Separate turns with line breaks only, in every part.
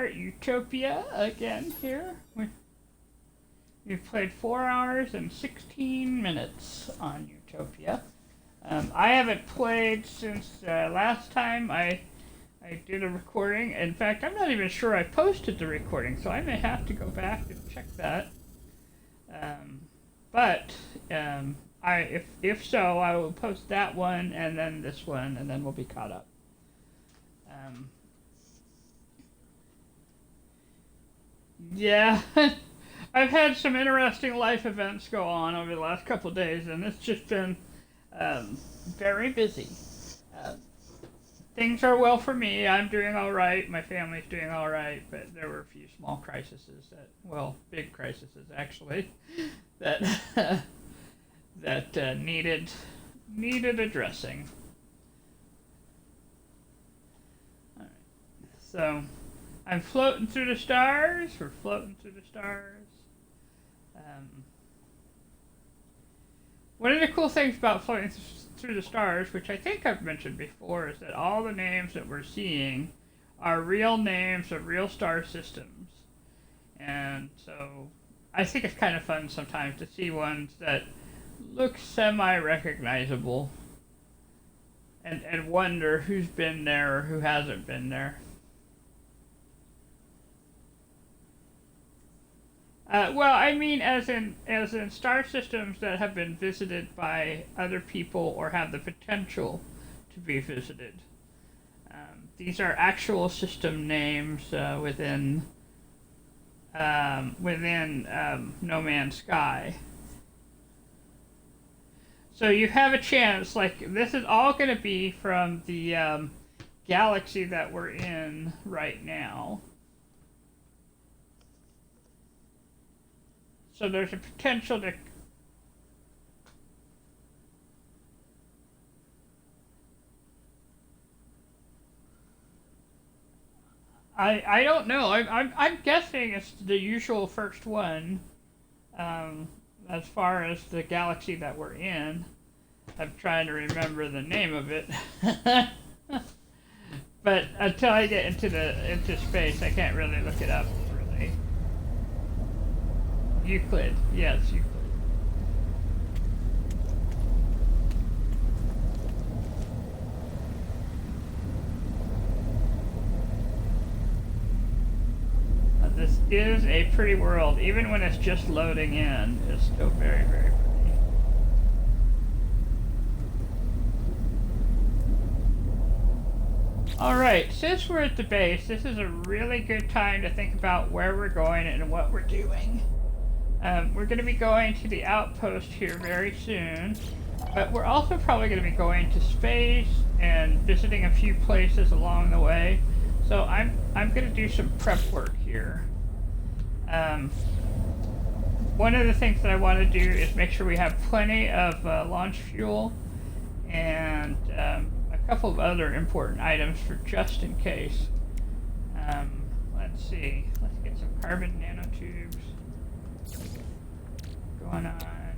at Utopia again here. We've played 4 hours and 16 minutes on Utopia. I haven't played since last time I did a recording. In fact, I'm not even sure I posted the recording, so I may have to go back and check that. If so, I will post that one and then this one, and then we'll be caught up. Yeah, I've had some interesting life events go on over the last couple of days, and it's just been very busy. Things are well for me. I'm doing all right. My family's doing all right, but there were a few small crises big crises actually, that that needed addressing. All right. So I'm floating through the stars. We're floating through the stars. One of the cool things about floating through the stars, which I think I've mentioned before, is that all the names that we're seeing are real names of real star systems. And so I think it's kind of fun sometimes to see ones that look semi-recognizable and wonder who's been there or who hasn't been there. Well, I mean, as in star systems that have been visited by other people or have the potential to be visited. These are actual system names within NoMan'sSky. So you have a chance. Like, this is all going to be from the galaxy that we're in right now. So there's a potential to I don't know. I'm guessing it's the usual first one. As far as the galaxy that we're in, I'm trying to remember the name of it. But until I get into space, I can't really look it up. Euclid, yes, Euclid. This is a pretty world. Even when it's just loading in, it's still very, very pretty. Alright, since we're at the base, this is a really good time to think about where we're going and what we're doing. We're going to be going to the outpost here very soon, but we're also probably going to be going to space and visiting a few places along the way. So I'm going to do some prep work here. One of the things that I want to do is make sure we have plenty of launch fuel and a couple of other important items for just in case. Let's see. Let's get some carbon nanotubes going on.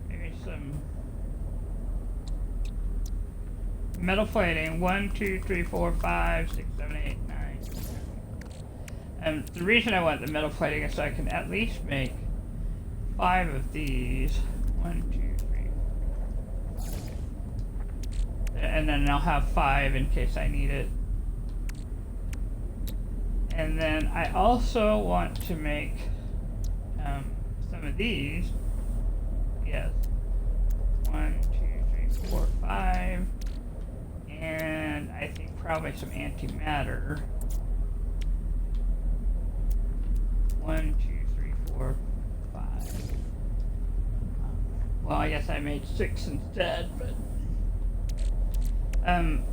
Maybe some metal plating. 1, 2, 3, 4, 5, 6, 7, 8, 9. And the reason I want the metal plating is so I can at least make 5 of these. 1, 2, 3, 4. And then I'll have 5 in case I need it. And then I also want to make some of these. Yes. 1, 2, 3, 4, 5. And I think probably some antimatter. 1, 2, 3, 4, 5. Well, I guess I made 6 instead, but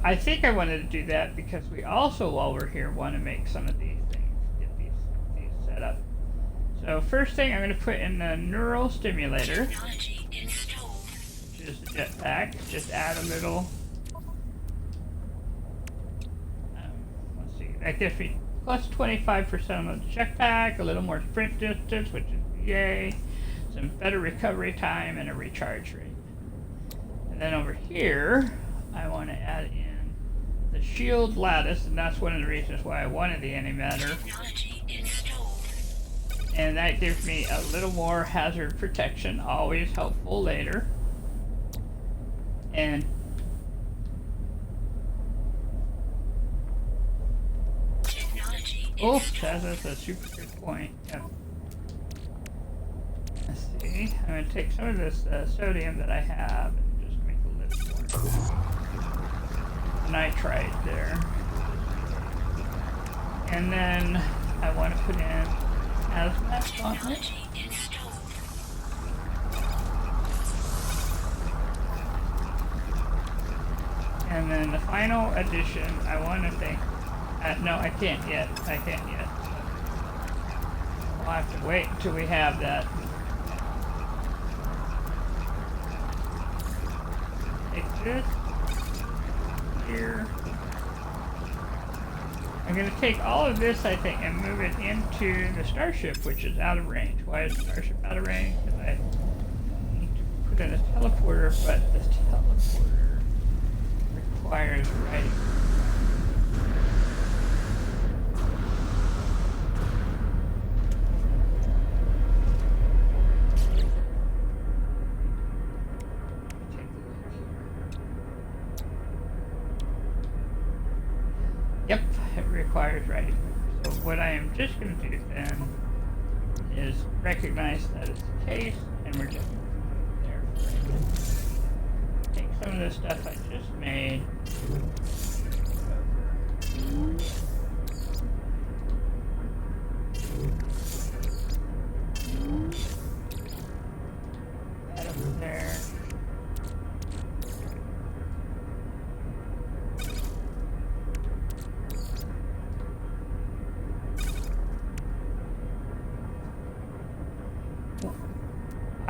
I think I wanted to do that because we also, while we're here, want to make some of these things, get these set up. So first thing, I'm going to put in the neural stimulator, which is the jetpack. Just add a little. Let's see, that gives me plus 25% on the jetpack, a little more sprint distance, which is yay, some better recovery time, and a recharge rate. And then over here, I want to add in the shield lattice, and that's one of the reasons why I wanted the antimatter. And that gives me a little more hazard protection, always helpful later. And oh, that's a super good point. Yep. Let's see. I'm going to take some of this sodium that I have and just make a little more nitrite there. And then I want to put in hazmat gauntlet. And then the final addition, I want to think. No, I can't yet. I can't yet. I'll have to wait until we have that. Take this here. I'm going to take all of this, I think, and move it into the starship, which is out of range. Why is the starship out of range? Because I need to put in a teleporter, but the teleporter requires writing. Yep, it requires writing. So what I am just going to do then is recognize that it's the case, and we're just there for it. Take some of this stuff I just made. That over there.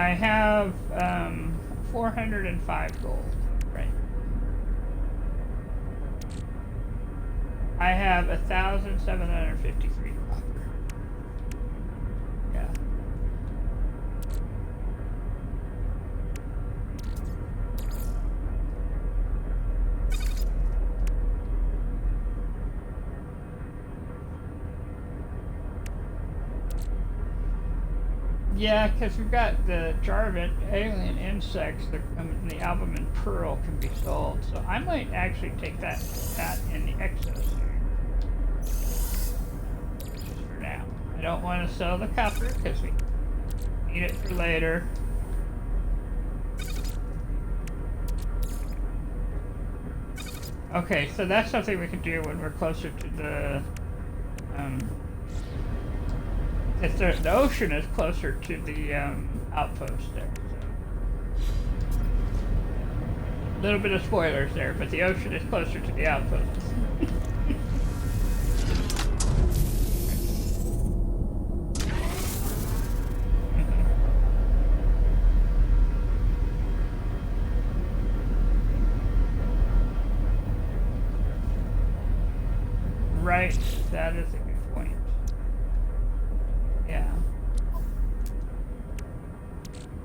I have 405 gold, right? I have 1,753 copper. Yeah. Yeah, because we've got the Jarvin alien insects, the albumin pearl can be sold. So I might actually take that in the exosuit. Just for now. I don't want to sell the copper because we need it for later. Okay, so that's something we can do when we're closer to the if the ocean is closer to the outpost there. So. A little bit of spoilers there, but the ocean is closer to the outpost. Right, that is a good point. Yeah.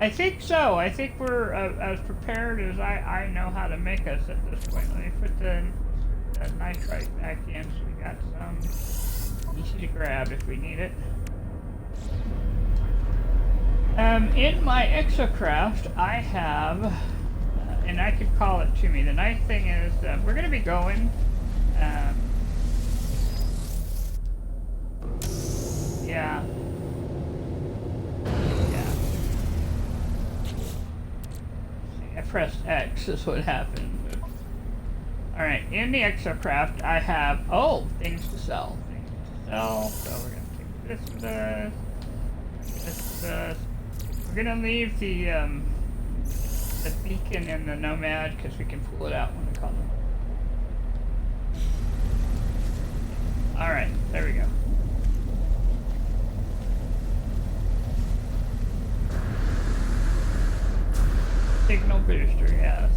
I think so. I think we're as prepared as I know how to make us at this point. Let me put the nitrite back in so we got some easy to grab if we need it. In my exocraft, I have, and I could call it to me. The nice thing is we're going to be going. Yeah. See, I pressed X is what happened. Alright, in the exocraft I have, things to sell. So we're going to take this. We're going to leave the beacon in the Nomad because we can pull it out when we call them. Alright, there we go. Signal booster, yeah.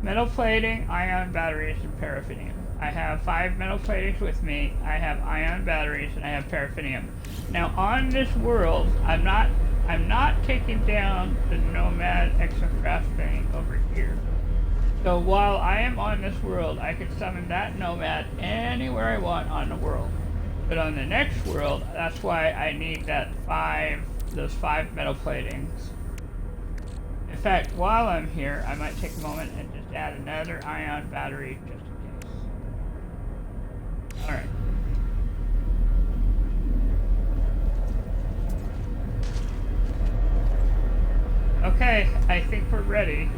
Metal plating, ion batteries, and paraffinium. I have 5 metal platings with me, I have ion batteries, and I have paraffinium. Now on this world, I'm not taking down the Nomad exocraft thing over here. So while I am on this world, I can summon that Nomad anywhere I want on the world. But on the next world, that's why I need those 5 metal platings. In fact, while I'm here, I might take a moment and just add another ion battery just in case. Alright. Okay, I think we're ready.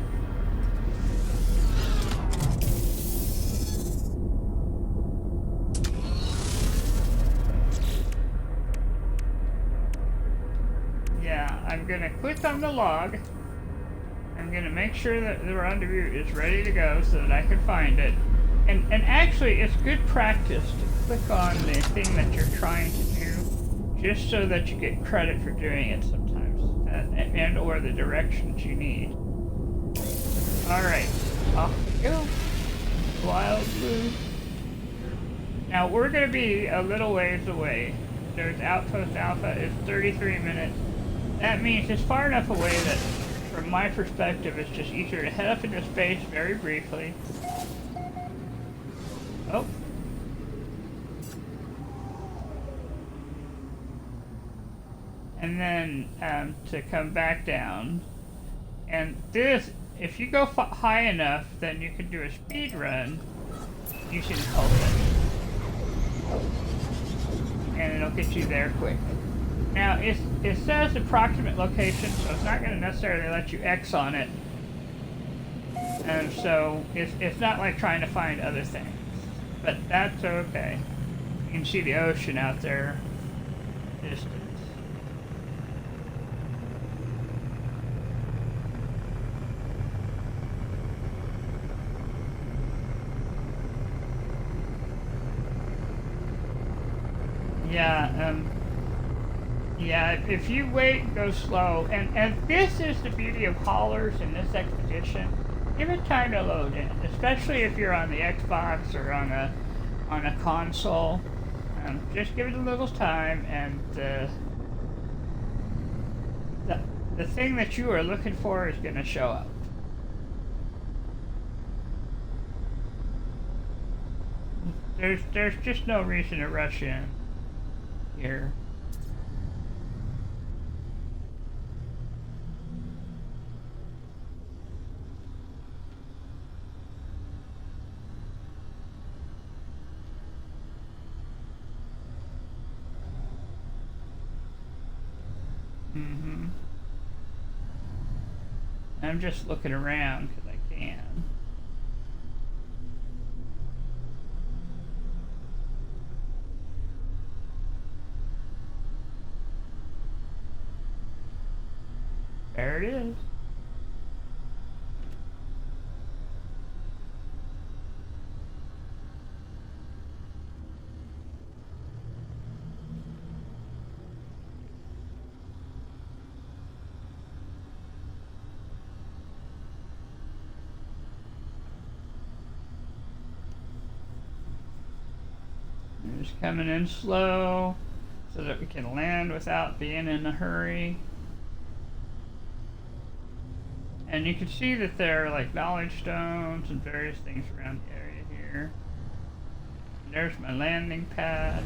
Yeah, I'm gonna click on the log. I'm gonna make sure that the rendezvous is ready to go so that I can find it. And actually, it's good practice to click on the thing that you're trying to do, just so that you get credit for doing it sometimes, and or the directions you need. Alright, off we go. Wild Blue. Now, we're gonna be a little ways away. There's Outpost Alpha is 33 minutes. That means it's far enough away that, from my perspective, it's just easier to head up into space very briefly. Oh. And then to come back down. And this, if you go high enough, then you can do a speed run using the pulpit. And it'll get you there quick. Now, it says approximate location, so it's not going to necessarily let you X on it. And so, it's not like trying to find other things. But that's okay. You can see the ocean out there. Distance. Yeah, if you wait and go slow, and this is the beauty of haulers in this expedition, give it time to load in, especially if you're on the Xbox or on a console. Just give it a little time, and the thing that you are looking for is going to show up. There's just no reason to rush in here. I'm just looking around because I can. There it is. Just coming in slow so that we can land without being in a hurry. And you can see that there are like knowledge stones and various things around the area here. And there's my landing pad.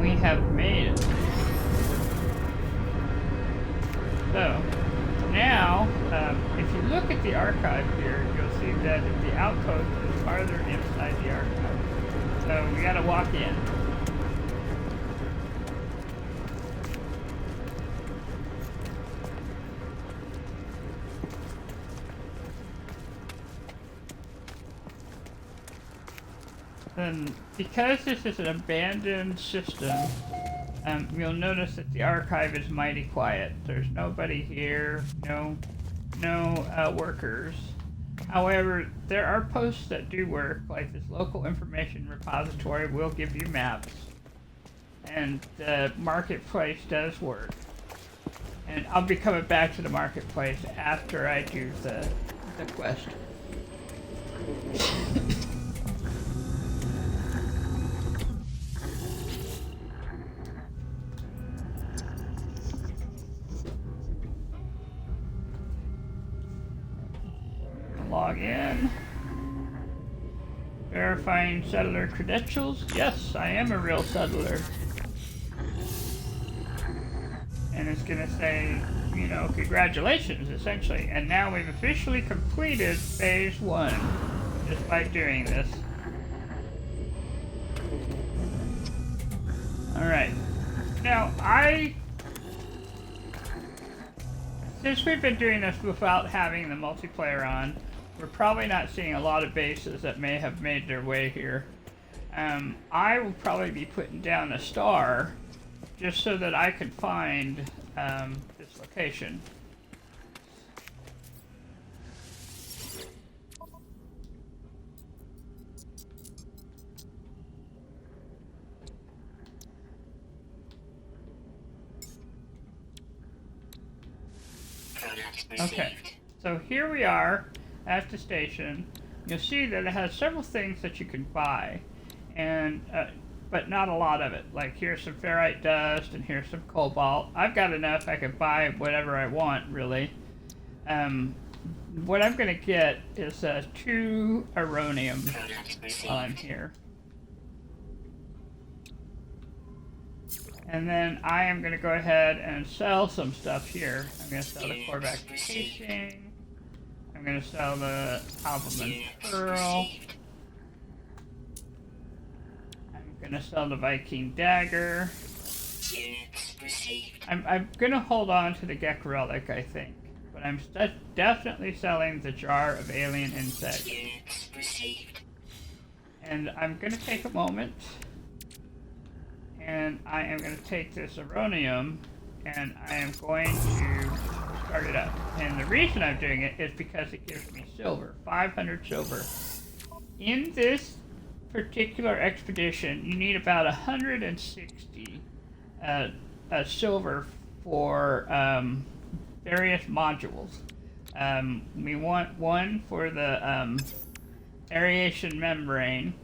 We have made it. So, now, if you look at the archive here, you'll see that the outpost is farther inside the archive. So we gotta walk in. And because this is an abandoned system, you'll notice that the archive is mighty quiet. There's nobody here, no workers. However, there are posts that do work, like this local information repository will give you maps, and the marketplace does work. And I'll be coming back to the marketplace after I do the quest. Log in. Verifying settler credentials. Yes, I am a real settler. And it's gonna say, you know, congratulations, essentially. And now we've officially completed phase 1 just by doing this. Alright. Now, since we've been doing this without having the multiplayer on, we're probably not seeing a lot of bases that may have made their way here. I will probably be putting down a star just so that I can find this location. Okay, so here we are at the station. You'll see that it has several things that you can buy, and but not a lot of it. Like, here's some ferrite dust, and here's some cobalt. I've got enough I can buy whatever I want, really. What I'm going to get is 2 aronium while I'm here. And then I am going to go ahead and sell some stuff here. I'm going to sell the Corvax casing. I'm going to sell the albumin pearl. I'm going to sell the Viking dagger. I'm going to hold on to the Gek relic, I think. But I'm definitely selling the jar of alien insects. And I'm going to take a moment. And I am going to take this aronium, and I am going to start it up. And the reason I'm doing it is because it gives me silver, 500 silver. In this particular expedition, you need about 160 silver for various modules. We want one for the aeration membrane,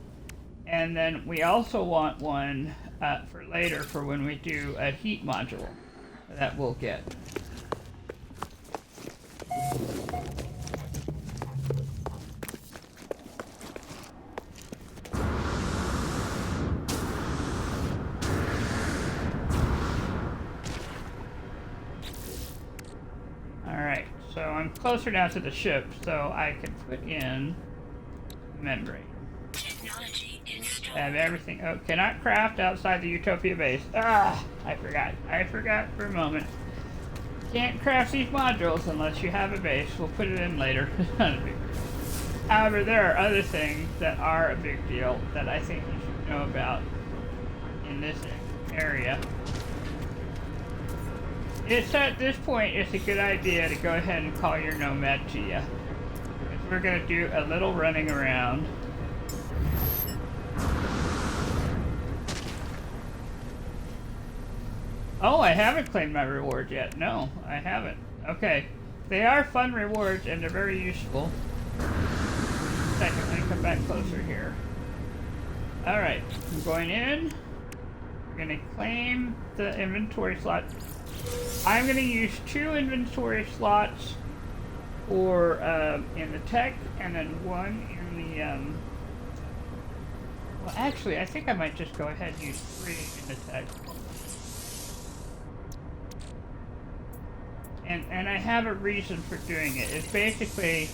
and then we also want one for later for when we do a heat module that we'll get. Alright, so I'm closer now to the ship, so I can put in membrane. Have everything. Oh, cannot craft outside the Utopia base. Ah, I forgot. I forgot for a moment. Can't craft these modules unless you have a base. We'll put it in later. It's not a big deal. However, there are other things that are a big deal that I think you should know about in this area. It's at this point, it's a good idea to go ahead and call your nomad to you. Because we're going to do a little running around. Oh, I haven't claimed my reward yet. No, I haven't. Okay. They are fun rewards, and they're very useful. Second, let me come back closer here. Alright, I'm going in. I'm going to claim the inventory slot. I'm going to use 2 inventory slots for in the tech, and then 1 in the... Well, actually, I think I might just go ahead and use 3 in the tech. And I have a reason for doing it. It's basically,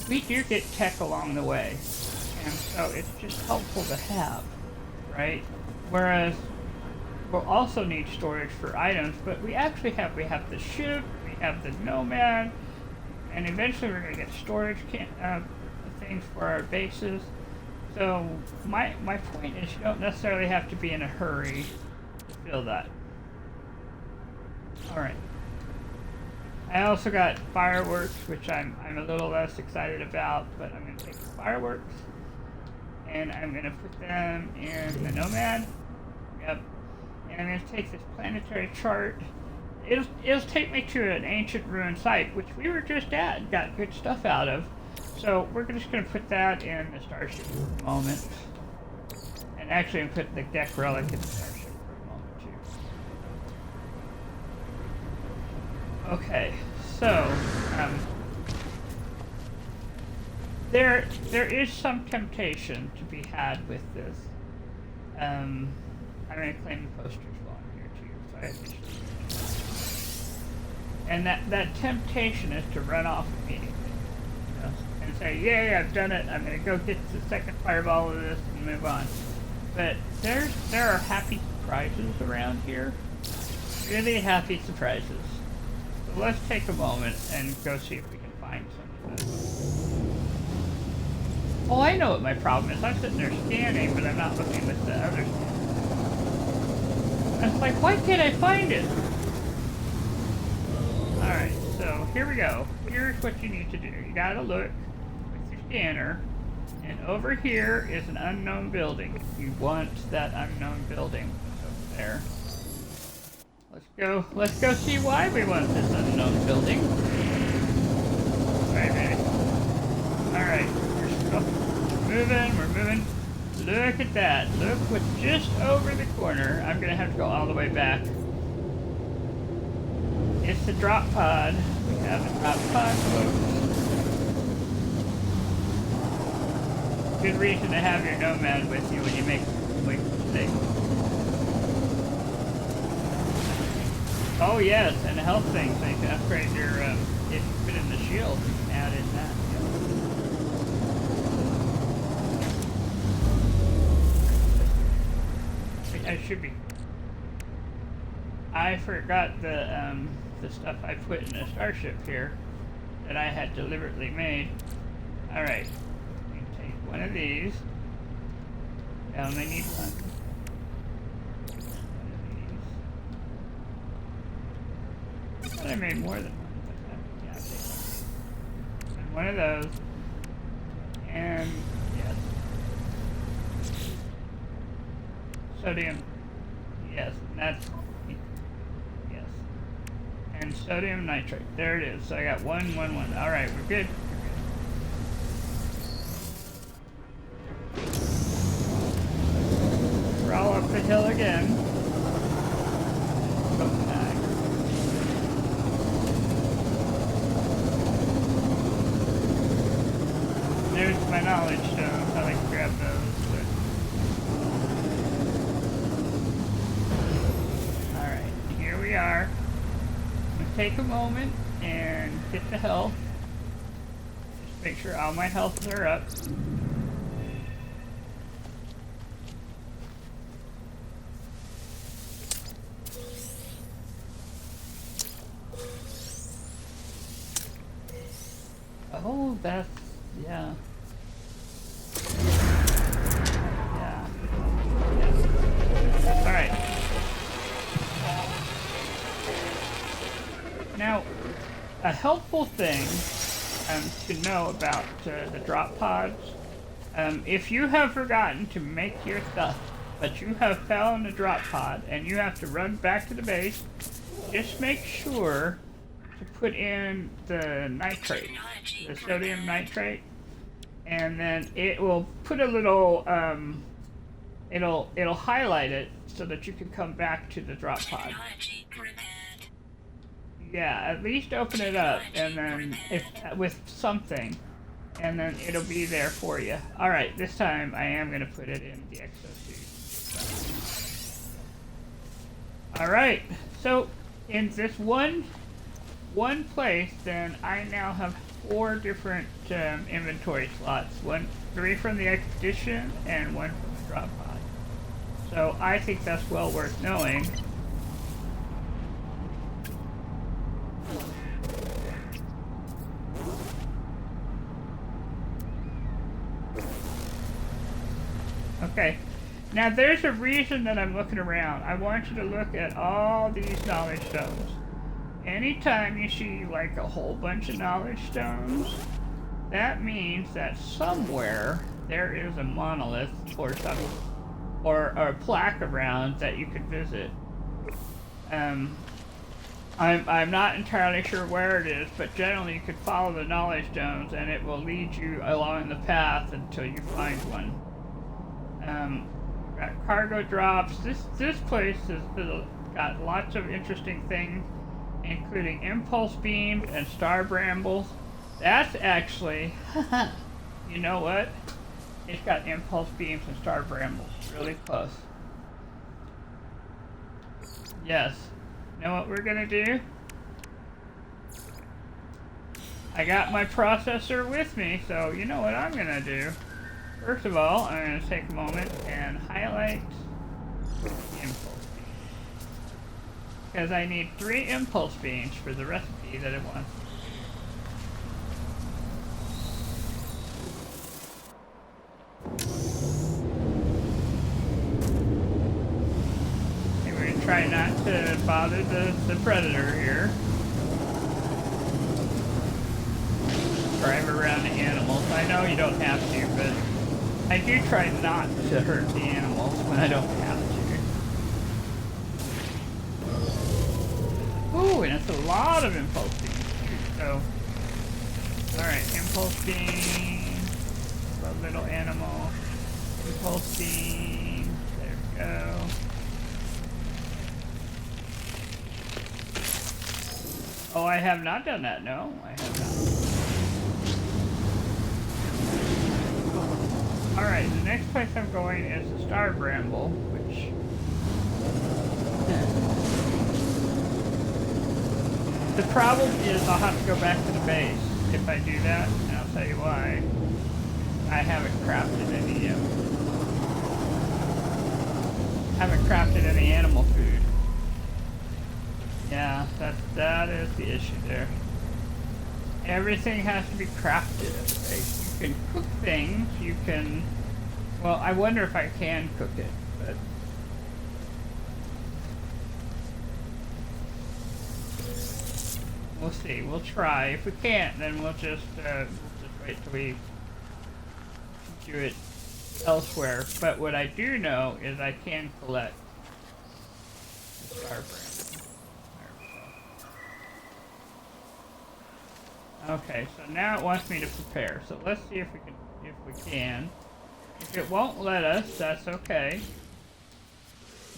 we do get tech along the way. And so it's just helpful to have, right? Whereas, we'll also need storage for items, but we actually have, we have the ship, we have the nomad, and eventually we're going to get storage things for our bases. So, my point is you don't necessarily have to be in a hurry to fill that. Alright. I also got fireworks, which I'm a little less excited about, but I'm going to take the fireworks and I'm going to put them in the Nomad. Yep. And I'm going to take this planetary chart. It'll take me to an ancient ruined site, which we were just at and got good stuff out of. So we're just going to put that in the starship for a moment. And actually I'm putting the deck relic in the starship for a moment too. Okay, so there is some temptation to be had with this. I'm going to claim the posters while I'm here too, so I have to. And that temptation is to run off immediately, you know, and say, "Yay, I've done it! I'm going to go get the second fireball of this and move on." But there are happy surprises around here, really happy surprises. So let's take a moment and go see if we can find some of those. Oh, I know what my problem is. I'm sitting there scanning, but I'm not looking with the other scan. It's like, why can't I find it? Alright, so here we go. Here's what you need to do. You gotta look with your scanner, and over here is an unknown building. You want that unknown building over there. Let's go see why we want this unknown building. Alright, we're moving. Look at that. Look what's just over the corner. I'm gonna have to go all the way back. It's the drop pod. We have a drop pod, folks. Good reason to have your Nomad with you when you make mistakes. Oh yes, and a health thing, so you can upgrade your, if you put in the shield, you can add in that. I should be. I forgot the stuff I put in the starship here that I had deliberately made. Alright. You take one of these. I only need one. One of these. I thought I made more than one, but yeah, I'll take one. And one of those. And yes. Sodium. Yes, that's yes. And sodium nitrate. There it is. So I got 1, 1, 1. Alright, we're good. We're all up the hill again. Oh, nice. There's my knowledge stones. I like to grab those. We are. I'm going to take a moment and get the health. Just make sure all my healths are up. Oh, that's, yeah. Yeah. Yeah. Alright. Now, a helpful thing to know about the drop pods, if you have forgotten to make your stuff, but you have found a drop pod and you have to run back to the base, just make sure to put in the nitrate, the sodium nitrate, and then it will put a little, it'll highlight it so that you can come back to the drop pod. Yeah, at least open it up, and then with something, and then it'll be there for you. Alright, this time I am going to put it in the exosuit. Alright, so in this one place, then I now have 4 different inventory slots. 3 from the expedition, and 1 from the drop pod. So I think that's well worth knowing. Okay, now there's a reason that I'm looking around. I want you to look at all these knowledge stones. anytime you see like a whole bunch of knowledge stones, that means that somewhere there is a monolith or something, or a plaque around that you could visit. I'm not entirely sure where it is, but generally you could follow the knowledge stones and it will lead you along the path until you find one. Got cargo drops. This place has got lots of interesting things, including impulse beams and star brambles. That's actually, you know what? It's got impulse beams and star brambles. Really close. Yes. You know what we're gonna do? I got my processor with me, so you know what I'm gonna do. First of all, I'm gonna take a moment and highlight impulse beams, because I need 3 impulse beams for the recipe that it wants. And we're gonna try not to bother the predator here. Drive around the animals. I know you don't have to, but I do try not to hurt the animals when I don't have to. Ooh, and it's a lot of impulse beams too, so. Alright, impulse beam. A little animal. Impulse beam. There we go. Oh, I have not done that. No, I have not. Alright, the next place I'm going is the Star Bramble, which... The problem is I'll have to go back to the base if I do that, and I'll tell you why. I haven't crafted any animal food. Yeah, that is the issue there. Everything has to be crafted at the base. You can cook things, you can... Well, I wonder if I can cook it, but... We'll see, we'll try. If we can't, then we'll just wait till we do it elsewhere. But what I do know is I can collect the star brand. Okay, so now it wants me to prepare. So let's see if we can. If it won't let us, that's okay.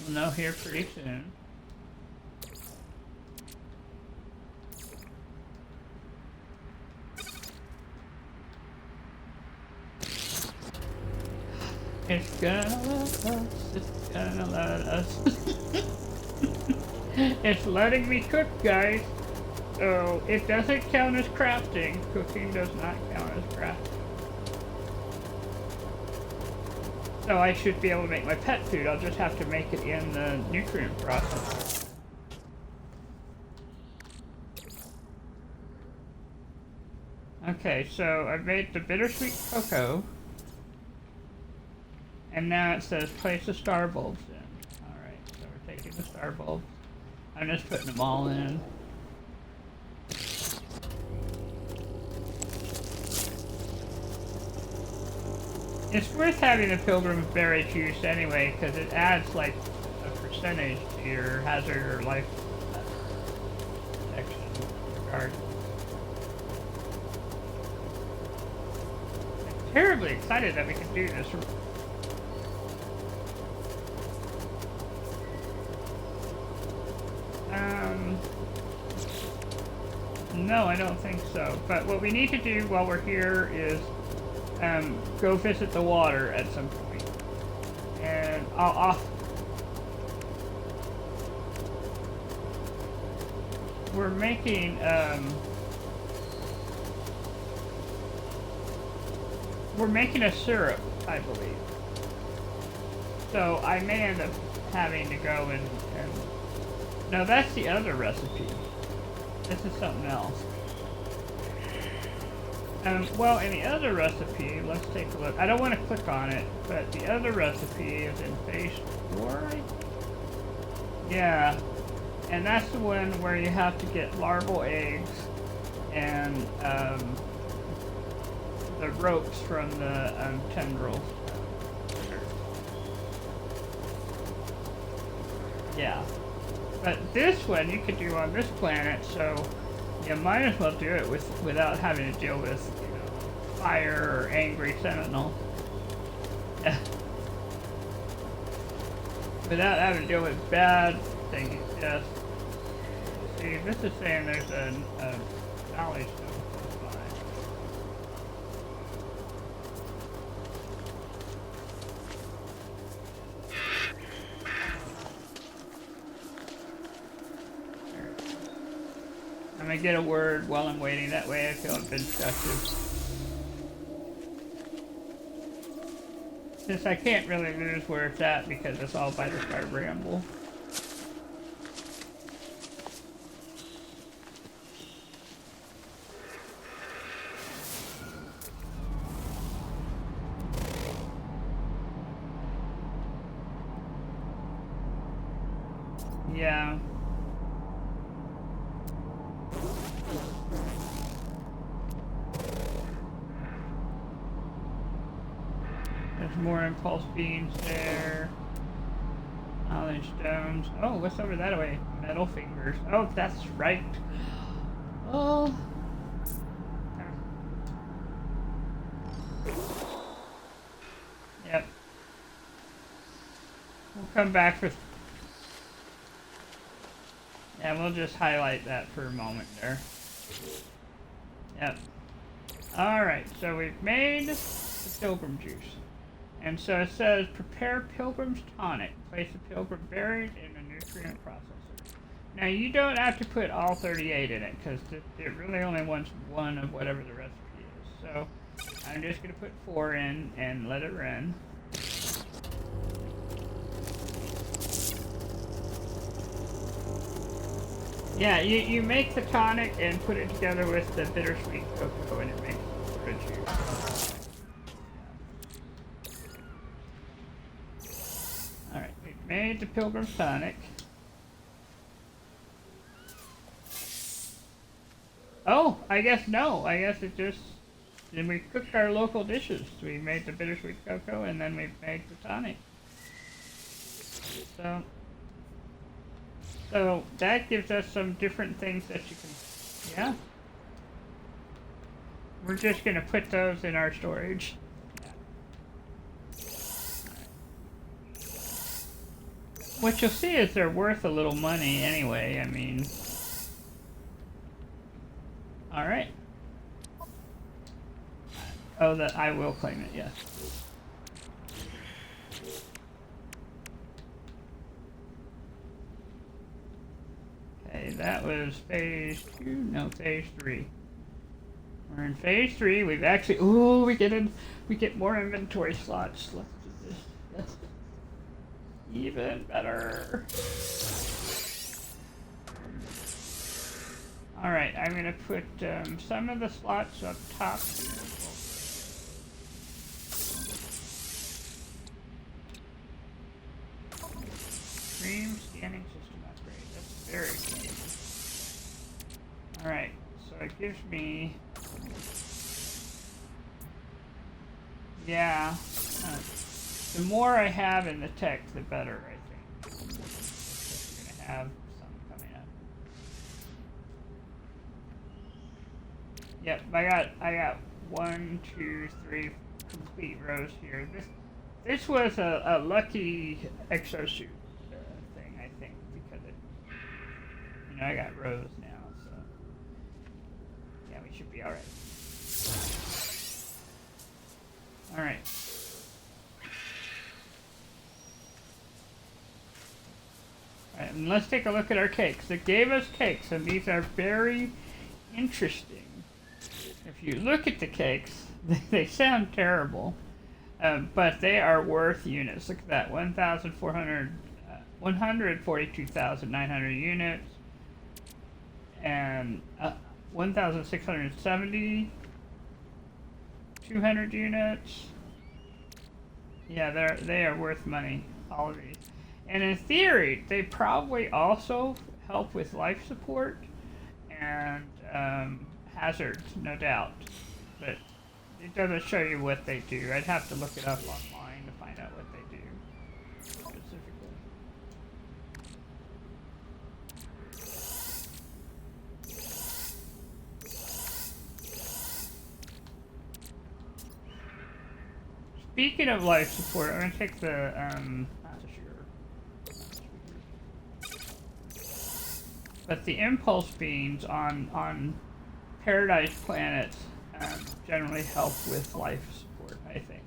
We'll know here pretty soon. It's gonna let us. It's gonna let us. It's letting me cook, guys. So, it doesn't count as crafting. Cooking does not count as crafting. So I should be able to make my pet food. I'll just have to make it in the nutrient process. Okay, so I've made the bittersweet cocoa. And now it says place the star bulbs in. Alright, so we're taking the star bulbs. I'm just putting them all in. It's worth having the Pilgrim's Berry juice anyway, because it adds like a percentage to your hazard or life protection regard. I'm terribly excited that we can do this. No, I don't think so. But what we need to do while we're here is go visit the water at some point. And we're making a syrup, I believe. So I may end up having to go and no, that's the other recipe. This is something else. Well, in the other recipe, let's take a look. I don't want to click on it, but the other recipe is in phase 4. Yeah. And that's the one where you have to get larval eggs and the ropes from the tendrils. Yeah. But this one you could do on this planet, so you might as well do it without having to deal with, you know, fire or angry sentinel. Yeah. Without having to deal with bad things, just... See, this is saying there's a knowledge stone close by. I'm gonna get a word while I'm waiting, that way I feel I've been productive. Since I can't really lose where it's at because it's all by the Star Bramble. Yeah. There's more impulse beams there. Knowledge stones. Oh, what's over that way? Metal fingers. Oh, that's right. Oh. Yep. We'll come back for... Yeah, we'll just highlight that for a moment there. Yep. Alright, so we've made the pilgrim juice. And so it says, prepare pilgrim's tonic. Place the pilgrim buried in a nutrient processor. Now you don't have to put all 38 in it, because it really only wants one of whatever the recipe is. So I'm just going to put 4 in and let it run. Yeah, you make the tonic and put it together with the bittersweet cocoa and it makes good juice. Alright, we've made the pilgrim's tonic. Oh, I guess no. I guess it just... Then we cooked our local dishes. We made the bittersweet cocoa and then we made the tonic. So that gives us some different things that you can... Yeah. We're just going to put those in our storage. What you'll see is they're worth a little money anyway, I mean... Alright. Oh, that I will claim it, yes. Okay, that was phase 2, no, phase 3. We're in phase 3, we've actually, ooh, we get more inventory slots. Let's do this, that's even better. Alright, I'm gonna put some of the slots up top. Stream scanning system upgrade, that's very cool. Alright, so it gives me... Yeah, the more I have in the tech, the better, I think. We're gonna have some coming up. Yep, I got 1, 2, 3 complete rows here. This was a lucky exosuit thing, I think, because it, you know, I got rows now, so yeah, we should be all right. All right. All right, and let's take a look at our cakes. It gave us cakes, and these are very interesting. If you look at the cakes, they sound terrible, but they are worth units. Look at that, 142,900 units, and 1,670, 200 units. Yeah, they are worth money, all of these. And in theory, they probably also help with life support and hazards, no doubt. But it doesn't show you what they do. I'd have to look it up online to find out what they do specifically. Speaking of life support, I'm going to take the, but the impulse beams on Paradise planets generally help with life support, I think.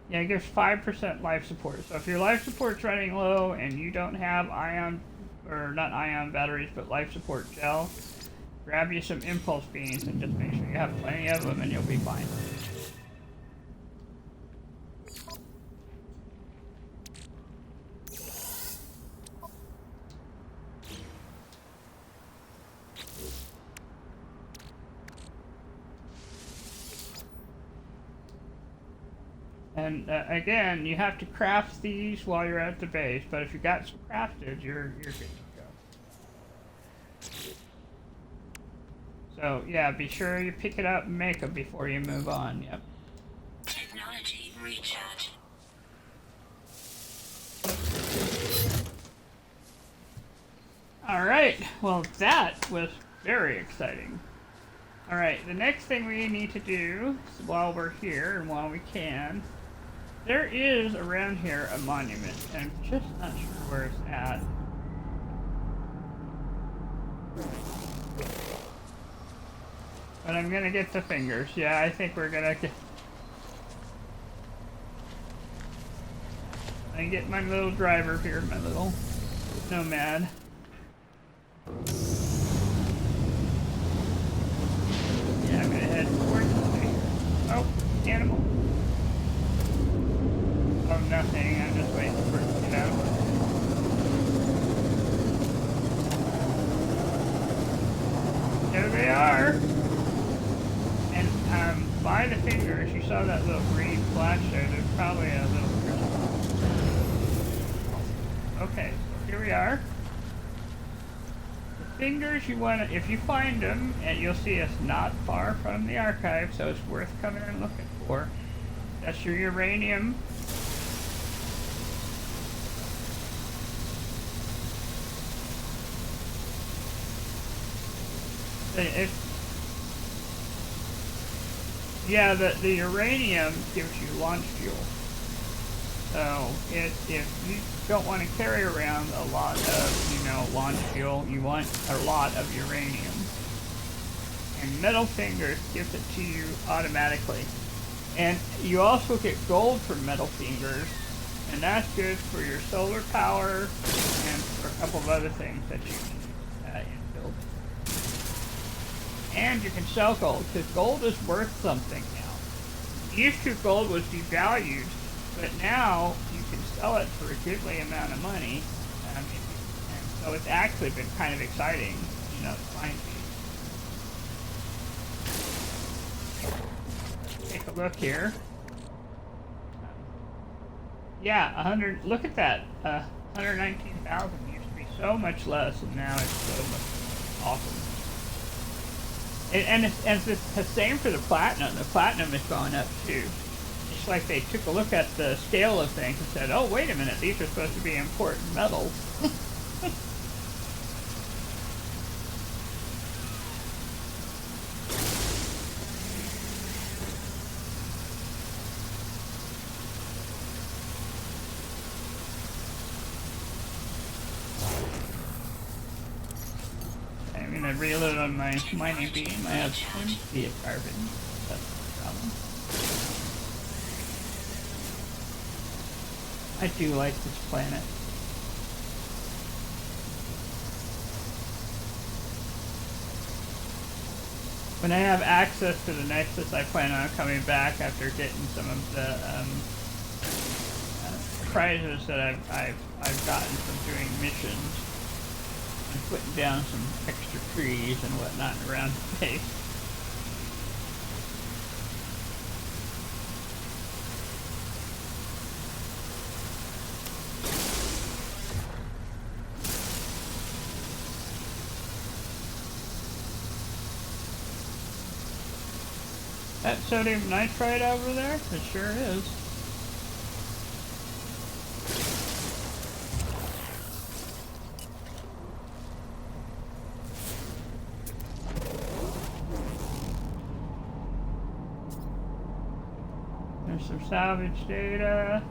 Yeah, it gives 5% life support. So if your life support's running low and you don't have not ion batteries, but life support gel, grab you some impulse beams and just make sure you have plenty of them and you'll be fine. And again, you have to craft these while you're at the base, but if you got some crafted, you're good to go. So yeah, be sure you pick it up and make them before you move on. Yep.
Technology recharge.
All right. Well, that was very exciting. All right. The next thing we need to do while we're here and while we can. There is around here a monument, and I'm just not sure where it's at. But I'm gonna get the fingers. Yeah, I think we're gonna get... I get my little driver here, my little nomad. Yeah, I'm gonna head towards the finger. Oh, animal. Oh, nothing. I'm just waiting for it to get out. There they are. And by the fingers, you saw that little green flash there. There's probably a little crystal. Okay, so here we are. The fingers you want to, if you find them, and you'll see it's not far from the archive, so it's worth coming and looking for. That's your uranium. Yeah, the uranium gives you launch fuel. So if you don't want to carry around a lot of, launch fuel, you want a lot of uranium. And Metal Fingers gives it to you automatically. And you also get gold from Metal Fingers, and that's good for your solar power and for a couple of other things that you need in building. And you can sell gold, because gold is worth something now. Used to, gold was devalued, but now you can sell it for a goodly amount of money. And so it's actually been kind of exciting, to find these. Take a look here. Yeah, 100, look at that. 119,000 used to be so much less, and now it's so much awesome. And it's the same for the platinum. The platinum is going up too. It's like they took a look at the scale of things and said, oh, wait a minute, these are supposed to be important metals. I'm going to reload on my mining beam. I have plenty of carbon. That's no problem. I do like this planet. When I have access to the Nexus, I plan on coming back after getting some of the prizes that I've gotten from doing missions. And putting down some extra trees and whatnot around the base. That sodium nitrite over there? It sure is. There's some salvage data.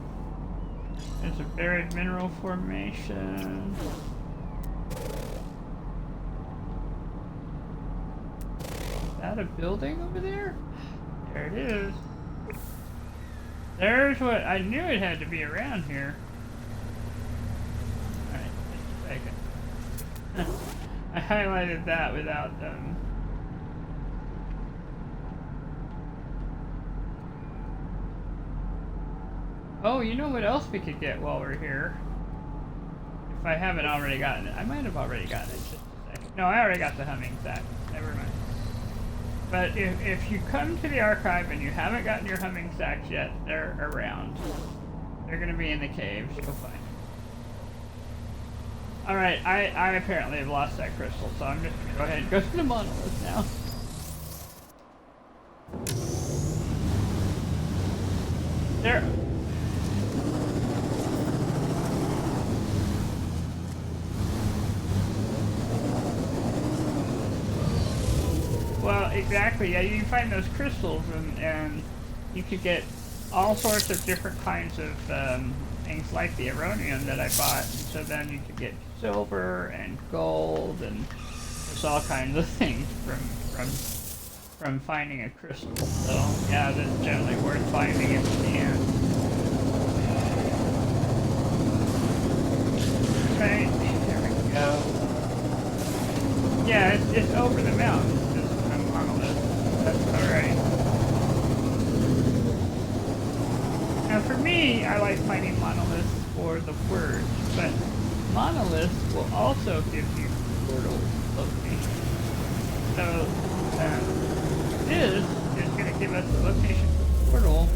There's a buried mineral formation. Is that a building over there? There it is. There's what I knew it had to be around here. Alright, just a second. I highlighted that without Oh, you know what else we could get while we're here? If I haven't already gotten it. I might have already gotten it. Just a second. No, I already got the humming sack. Never mind. But if you come to the archive and you haven't gotten your humming sacks yet, they're around. They're going to be in the caves. You'll find them. Alright, I apparently have lost that crystal, so I'm just going to go ahead and go to the monolith now. There. Well, exactly. Yeah, you can find those crystals, and you could get all sorts of different kinds of things like the uranium that I bought. So then you could get silver and gold, and there's all kinds of things from finding a crystal. So yeah, that's generally worth finding if you can. Right, there we go. Yeah, it's over the mountain. That's alright. Now for me, I like finding monoliths for the words, but monoliths will also give you portal location. So this is going to give us the location for the portal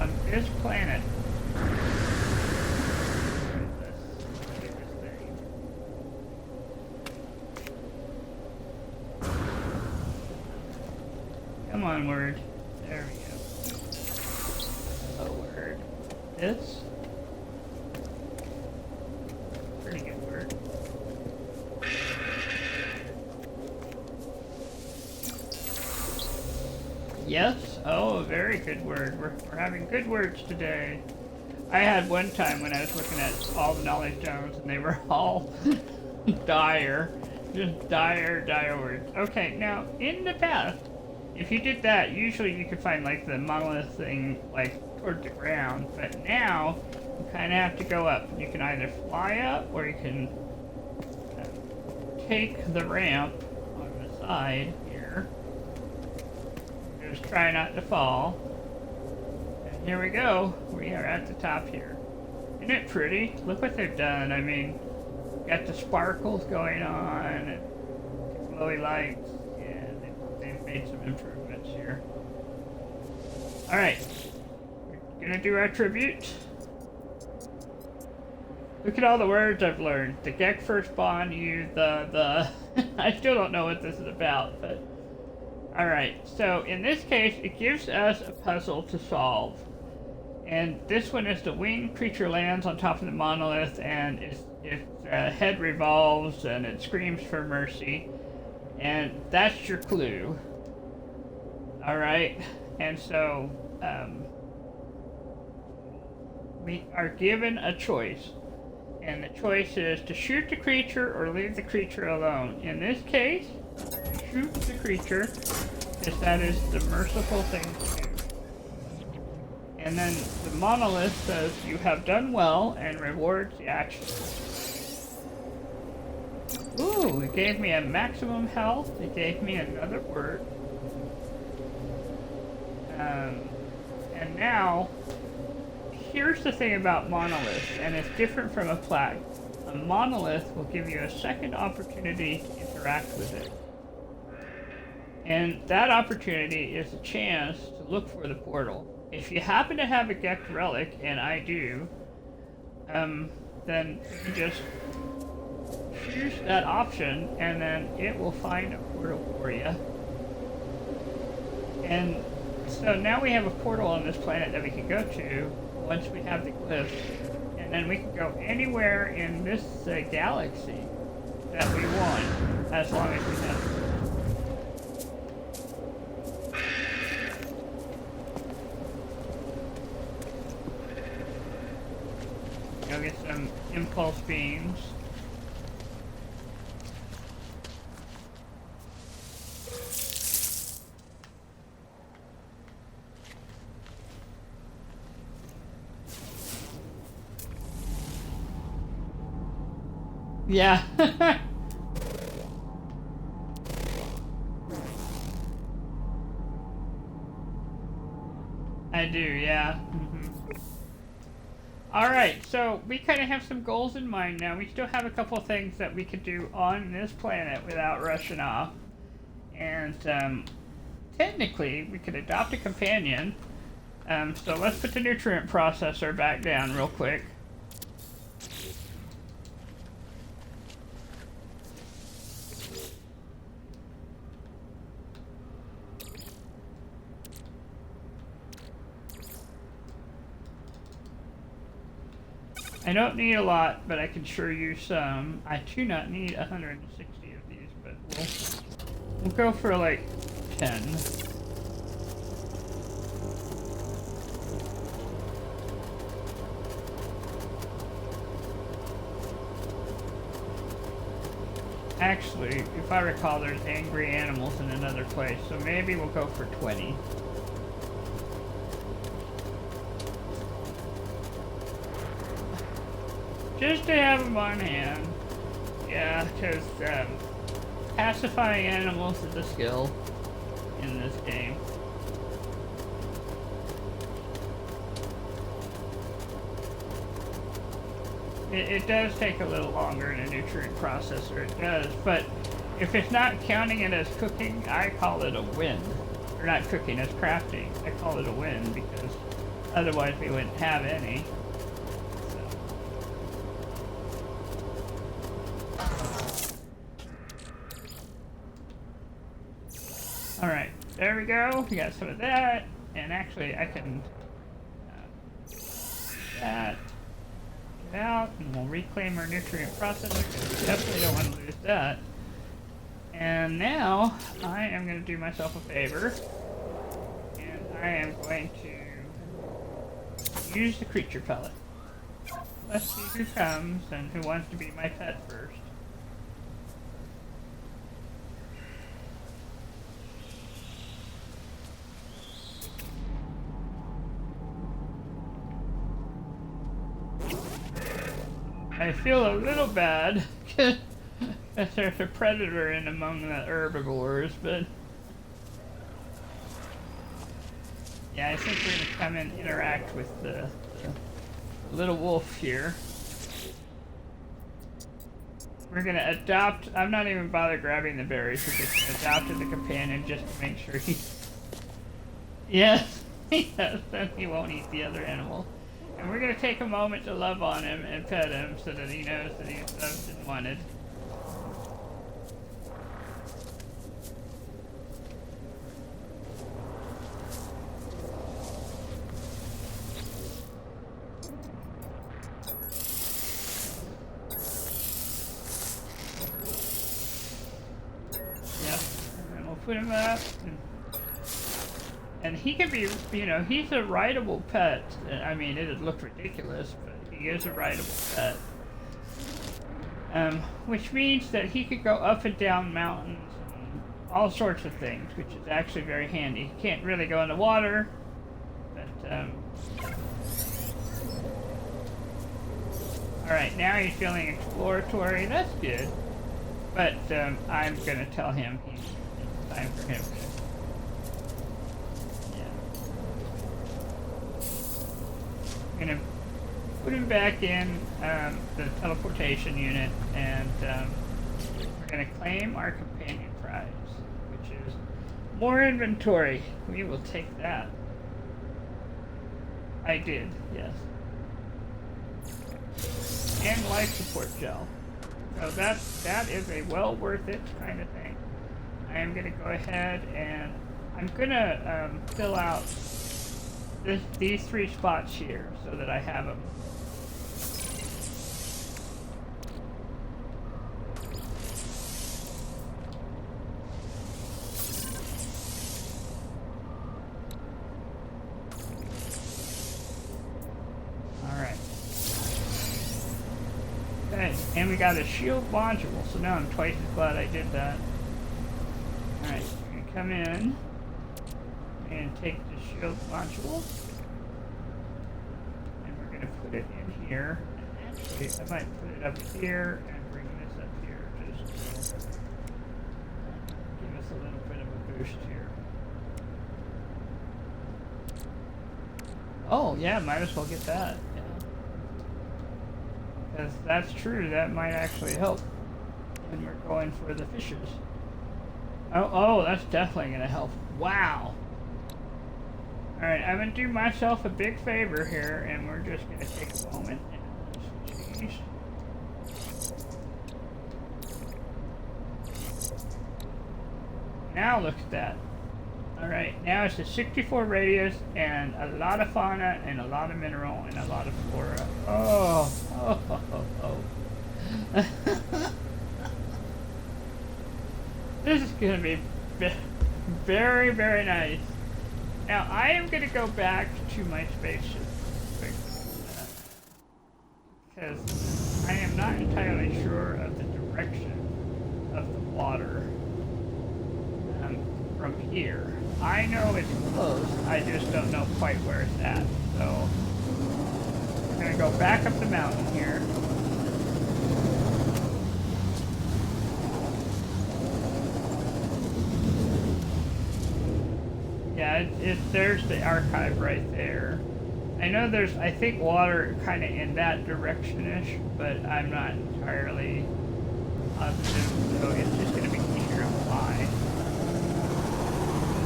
on this planet. Come on, word. There we go. A word. This. Pretty good word. Yes. Oh, a very good word. We're having good words today. I had one time when I was looking at all the knowledge zones and they were all dire. Just dire words. Okay, now, in the past, if you did that, usually you could find like the monolith thing like towards the ground, but now you kind of have to go up. You can either fly up or you can take the ramp on the side here. Just try not to fall. And here we go. We are at the top here. Isn't it pretty? Look what they've done. I mean, got the sparkles going on and glowy lights. Made some improvements here. Alright. We're gonna do our tribute. Look at all the words I've learned. The Gek first bond you, the I still don't know what this is about, but alright, so in this case it gives us a puzzle to solve. And this one is the winged creature lands on top of the monolith and its head revolves and it screams for mercy. And that's your clue. Alright, and so we are given a choice, and the choice is to shoot the creature or leave the creature alone. In this case, shoot the creature, because that is the merciful thing to do. And then the monolith says you have done well and rewards the action. Ooh, it gave me a maximum health, it gave me another word. And now, here's the thing about monoliths, and it's different from a plaque. A monolith will give you a second opportunity to interact with it. And that opportunity is a chance to look for the portal. If you happen to have a Gek relic, and I do, then you just choose that option, and then it will find a portal for you. And So now we have a portal on this planet that we can go to once we have the glyphs, and then we can go anywhere in this galaxy that we want, as long as we have it. Go get some impulse beams. Yeah. I do, yeah. Alright, so we kind of have some goals in mind now. We still have a couple of things that we could do on this planet without rushing off. And technically, we could adopt a companion. So let's put the nutrient processor back down real quick. I don't need a lot, but I can sure use some. I do not need 160 of these, but we'll go for like 10. Actually, if I recall, there's angry animals in another place, so maybe we'll go for 20. Just to have them on hand. Yeah, because pacifying animals is a skill in this game. It does take a little longer in a nutrient processor, it does, but if it's not counting it as cooking, I call it a win. Or not cooking, as crafting. I call it a win because otherwise we wouldn't have any. Alright, there we go. We got some of that. And actually, I can that get out, and we'll reclaim our nutrient processor because we definitely don't want to lose that. And now, I am going to do myself a favor. And I am going to use the creature pellet. Let's see who comes and who wants to be my pet first. I feel a little bad because there's a predator in among the herbivores, but yeah, I think we're going to come and interact with the little wolf here. We're going to adopt, I'm not even bother grabbing the berries, we're just going to adopt the companion just to make sure he... Yes, yes, then he won't eat the other animal. And we're going to take a moment to love on him and pet him so that he knows that he's loved and wanted. Yep, and we'll put him up. And he can be, you know, he's a rideable pet. I mean, it'd look ridiculous, but he is a rideable pet. Which means that he could go up and down mountains and all sorts of things, which is actually very handy. He can't really go in the water, but, alright, now he's feeling exploratory. That's good. But, I'm gonna tell him it's time for him to... I'm going to put him back in the teleportation unit, and we're going to claim our companion prize, which is more inventory. We will take that. I did, yes. And life support gel. So that is a well worth it kind of thing. I am going to go ahead and I'm gonna fill out these 3 spots here so that I have them. Alright. Okay, and we got a shield module, so now I'm twice as glad I did that. Alright, we're gonna come in and take the shield module, and we're gonna put it in here. And actually, I might put it up here and bring this up here just to give us a little bit of a boost here. Oh yeah, might as well get that. Yeah. Because that's true, that might actually help when we're going for the fishes. Oh, that's definitely gonna help. Wow. Alright, I'm gonna do myself a big favor here, and we're just gonna take a moment and switch these. Now look at that. Alright, now it's a 64 radius, and a lot of fauna, and a lot of mineral, and a lot of flora. Oh. This is gonna be very, very nice. Now, I am going to go back to my spaceship because I am not entirely sure of the direction of the water from here. I know it's close, I just don't know quite where it's at. So, I'm going to go back up the mountain here. Yeah, there's the archive right there. I know there's, I think, water kind of in that direction-ish, but I'm not entirely positive, so it's just going to be easier to fly.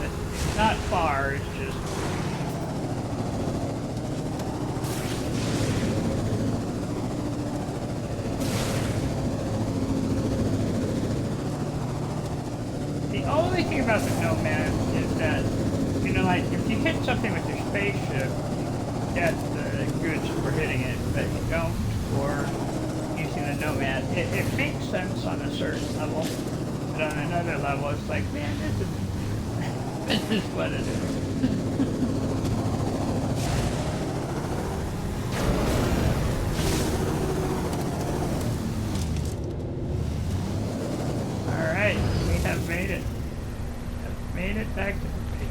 It's not far, it's just... The only thing about the Nomad is that, you know, like, if you hit something with your spaceship, you get the goods for hitting it, but you don't for using the Nomad. It makes sense on a certain level, but on another level, it's like, man, this is what it is. Alright, we have made it. Made it back to the base.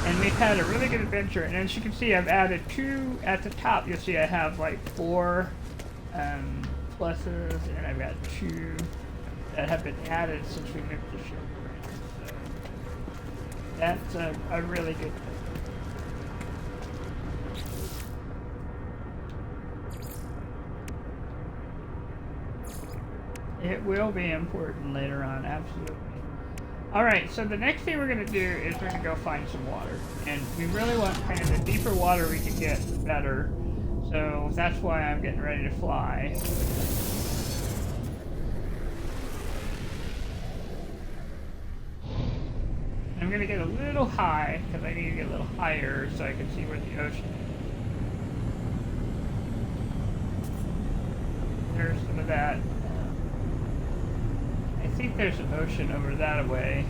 And we've had a really good adventure, and as you can see, I've added 2 at the top. You'll see I have like 4 pluses, and I've got 2 that have been added since we moved the ship around. So that's a really good thing. It will be important later on, absolutely. Alright, so the next thing we're going to do is we're going to go find some water. And we really want kind of the deeper water we can get, the better. So that's why I'm getting ready to fly. I'm going to get a little high, because I need to get a little higher so I can see where the ocean is. There's some of that. I think there's an ocean over that way.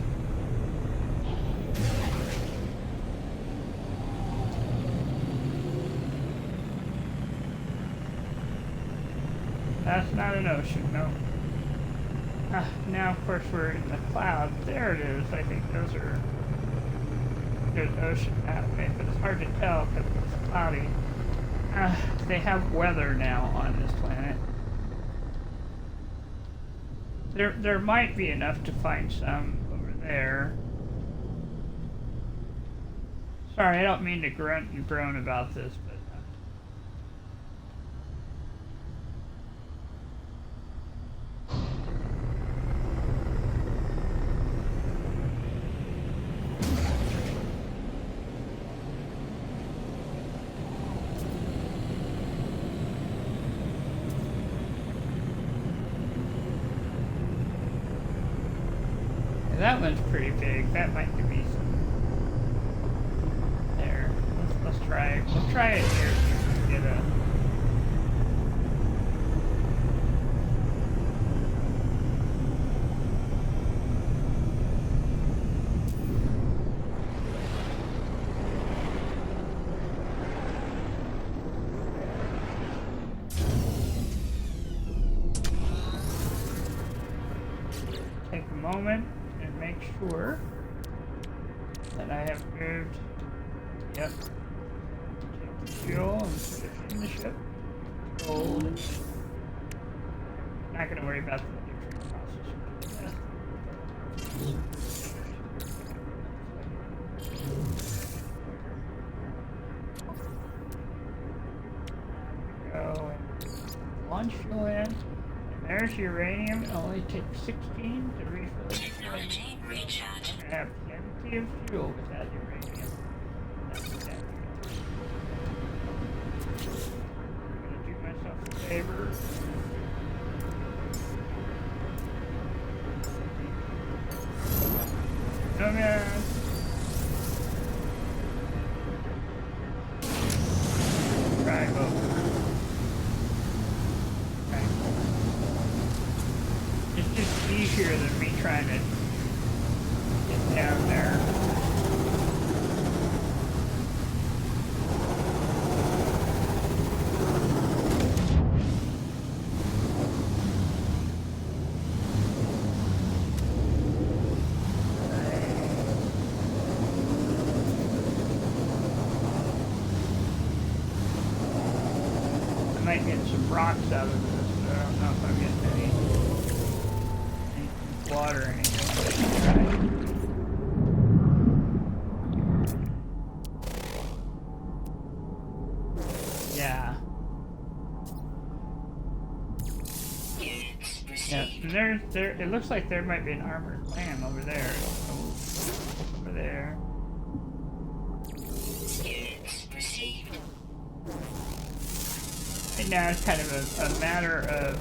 That's not an ocean, no. Now, of course, we're in the clouds. There it is. I think those are... There's ocean that way, but it's hard to tell because it's cloudy. They have weather now on this planet. There might be enough to find some over there. Sorry, I don't mean to grunt and groan about this, but... that one's pretty big. That might be some. There. Let's try. We'll try it here. So we can get a. Take a moment and make sure that I have moved. Yep. Take the fuel and put it in the ship. Hold it. Not going to worry about the nutrient process. Go and launch fuel in. There's uranium. It only takes 16 to refill the
Technology recharge.
I have plenty of fuel with that uranium. That's that. I'm gonna do myself a favor. No man. Drive over. It's just easier than me trying to get down there. I might get some rocks out of this, but I don't know if I'm getting any water or anything. Yeah. Yeah, and there. It looks like there might be an armored clam over there. Over there. Right now it's kind of a matter of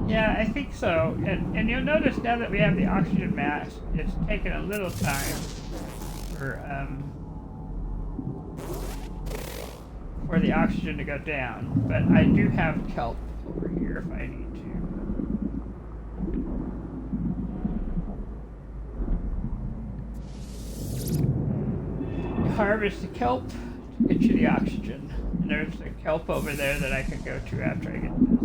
yeah, I think so. And you'll notice now that we have the oxygen mask, it's taken a little time for the oxygen to go down. But I do have kelp over here if I need to. You harvest the kelp to get you the oxygen. And there's the kelp over there that I can go to after I get this.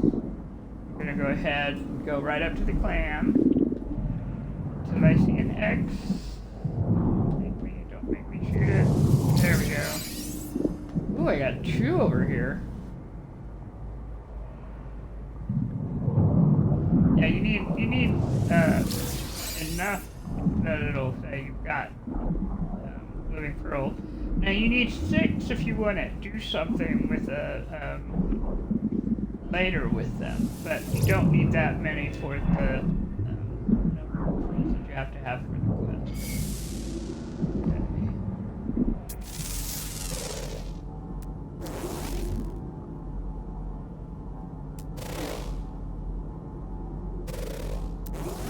I'm gonna go ahead and go right up to the clam until I see an X. Don't make me shoot it. There we go. Ooh, I got two over here. Yeah, you need enough that it'll say you've got living pearl. Now you need 6 if you want to do something with a later with them, but you don't need that many for the number of pearls that you have to have for the quest.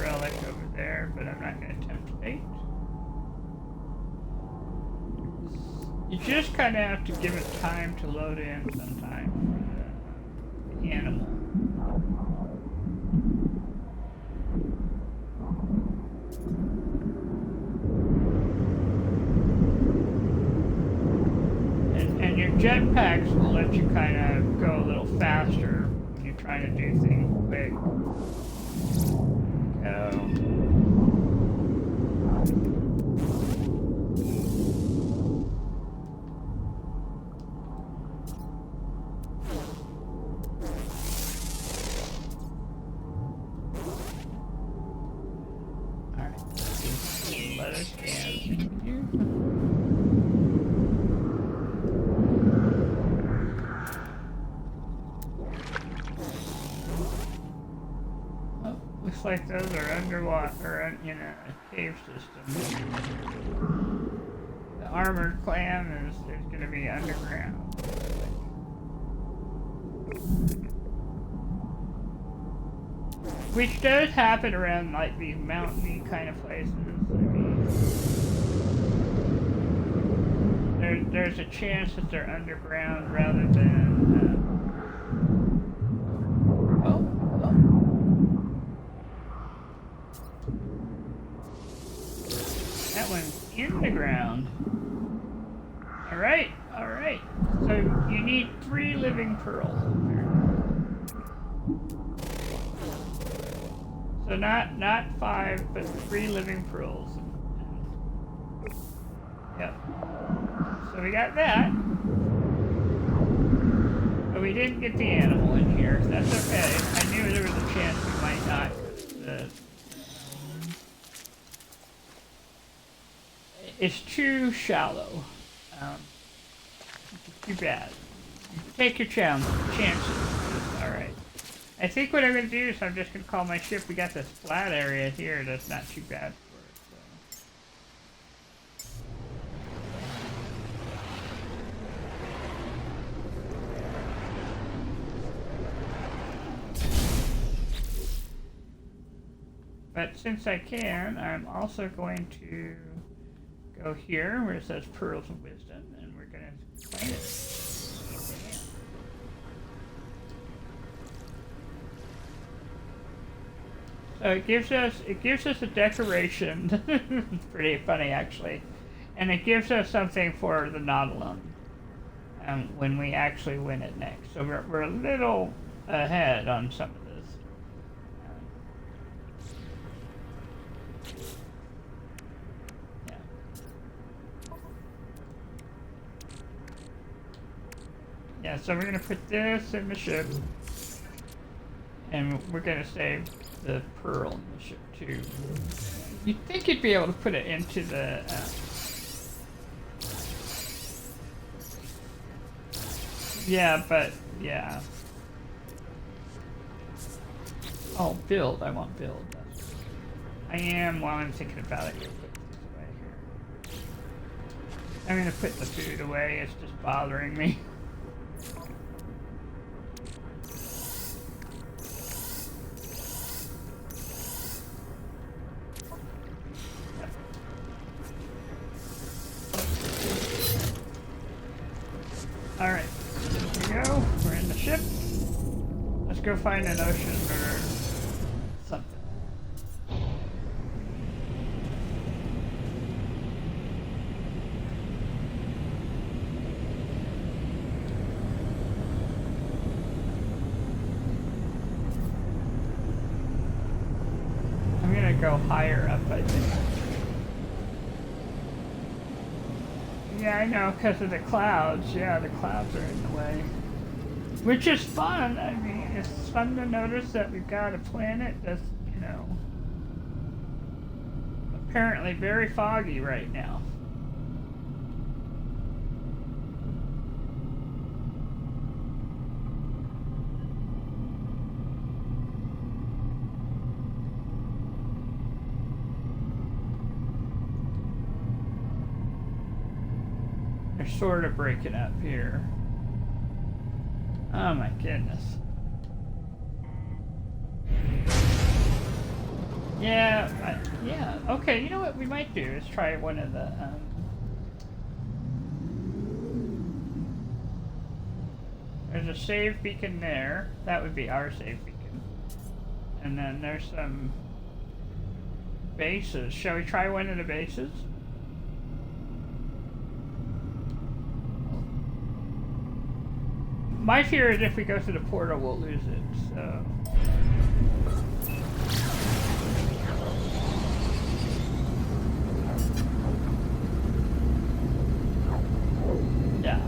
Relic over there, but I'm not going to tempt fate. You just kind of have to give it time to load in sometimes for the animal. And your jetpacks will let you kind of go a little faster when you're trying to do things quick. Looks like those are underwater, or in a cave system. The armored clam is going to be underground. Which does happen around like these mountainy kind of places. I mean, there's a chance that they're underground rather than. Oh. That one's in the ground. All right. So you need 3 living pearls. So not 5, but 3 living pearls. Yep. So we got that. But we didn't get the animal in here. That's okay. I knew there was a chance we might not. It's too shallow. Too bad. Take your chances. Alright. I think what I'm going to do is I'm just going to call my ship. We got this flat area here that's not too bad for it. So. But since I can, I'm also going to go here where it says Pearls of Wisdom, and we're going to claim it. So it gives us a decoration. It's pretty funny actually, and it gives us something for the Nautilum when we actually win it next. So we're a little ahead on some of this. Yeah, so we're gonna put this in the ship, and we're gonna save the pearl in the ship too. You'd think you'd be able to put it into the. Yeah, but yeah. Oh, build. I want build. I am while I'm thinking about it. Put these away here. I'm gonna put the food away. It's just bothering me. Alright, here we go. We're in the ship. Let's go find an ocean or something. I'm gonna go higher up, I think. Yeah, I know, because of the clouds. Yeah, the clouds are in the way. Which is fun. I mean, it's fun to notice that we've got a planet that's, you know, apparently very foggy right now. They're sort of breaking up here. Oh my goodness. Yeah, yeah. Okay, you know what we might do is try one of the. There's a save beacon there. That would be our save beacon. And then there's some bases. Shall we try one of the bases? My fear is if we go through the portal, we'll lose it, so. Yeah.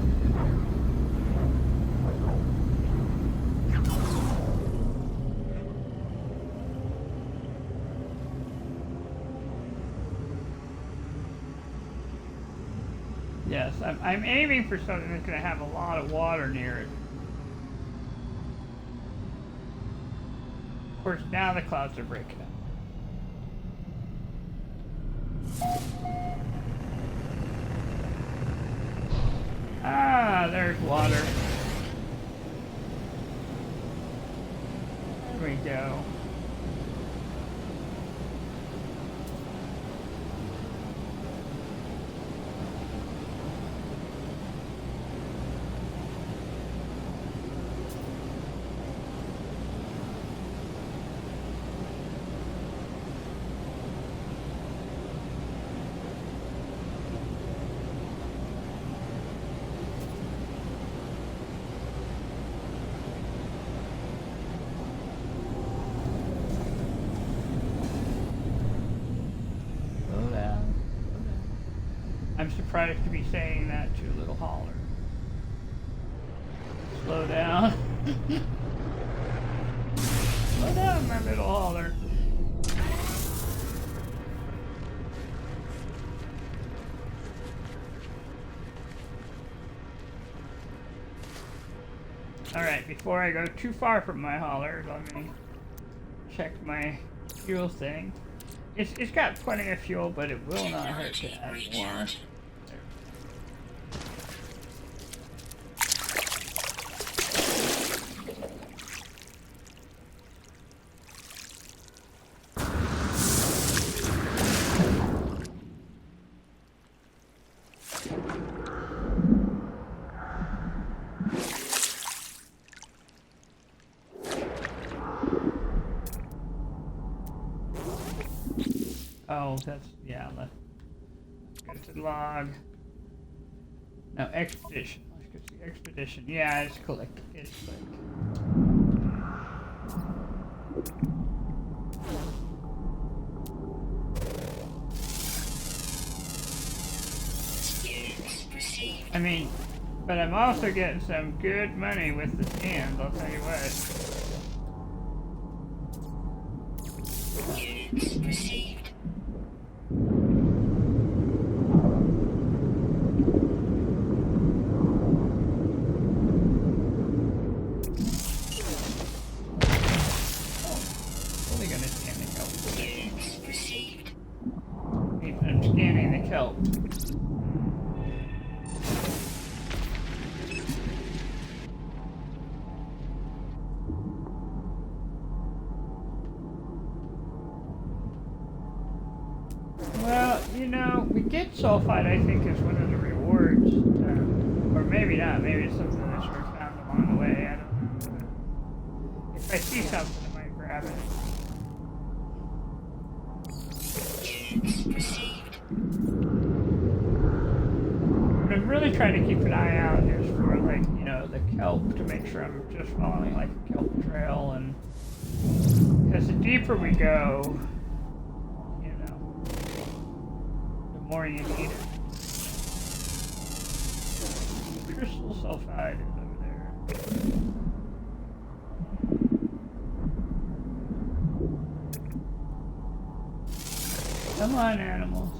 Yes, I'm aiming for something that's going to have a lot of water near it. Of course, now the clouds are breaking up. Ah, there's water. go. Slow down. I'm surprised to be saying that to a little hauler. Slow down. Slow down, my little hauler. Alright, before I go too far from my hauler, let me check my fuel thing. It's got plenty of fuel, but it will not hurt to add more. Oh, that's, yeah, let's go to the log. No, expedition. Let's go to the expedition. Yeah, it's collect. It's like. I mean, but I'm also getting some good money with the skins, I'll tell you what.
Received.
Only gonna scan the kelp.
Received.
I'm scanning the kelp. Well, you know, we get sulfide, I think, is one of the rewards. Or maybe not. Maybe it's something that's sort of found along the way. I don't know. If I see something, I might grab it.
Received.
What I'm really trying to keep an eye out is for, like, you know, the kelp, to make sure I'm just following, like, a kelp trail. And because the deeper we go, more you need it. Crystal sulfide is over there. Come on, animals.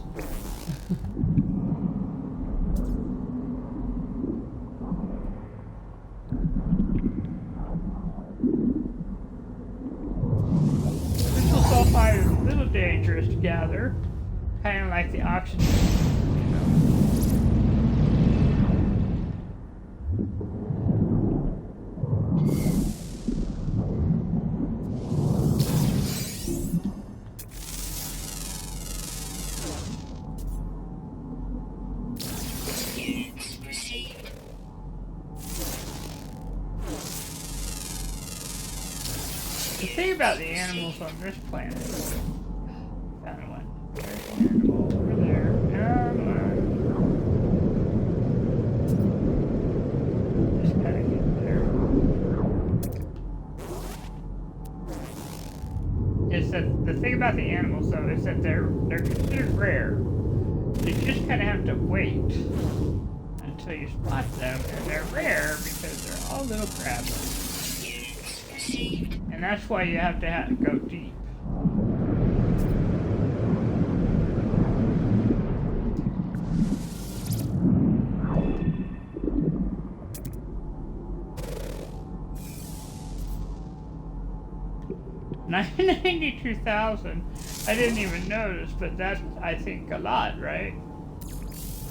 Crystal sulfide is a little dangerous to gather. Kind of like the oxygen, you know. The thing about the animals on this planet, found one. There's an animal over there. Come on. Just gotta get there. Is that the thing about the animals though is that they're considered rare. You just kind of have to wait until you spot them, and they're rare because they're all little crablets. And that's why you have to go deep. $92,000. I didn't even notice, but that's, I think, a lot, right?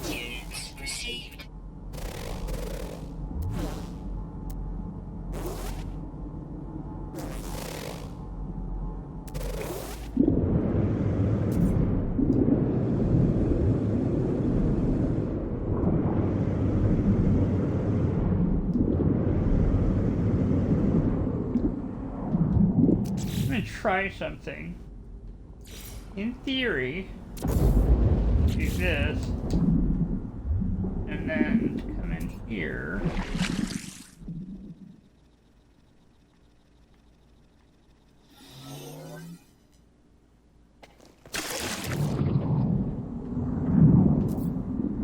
Units received.
try something. In theory, do this, and then come in here.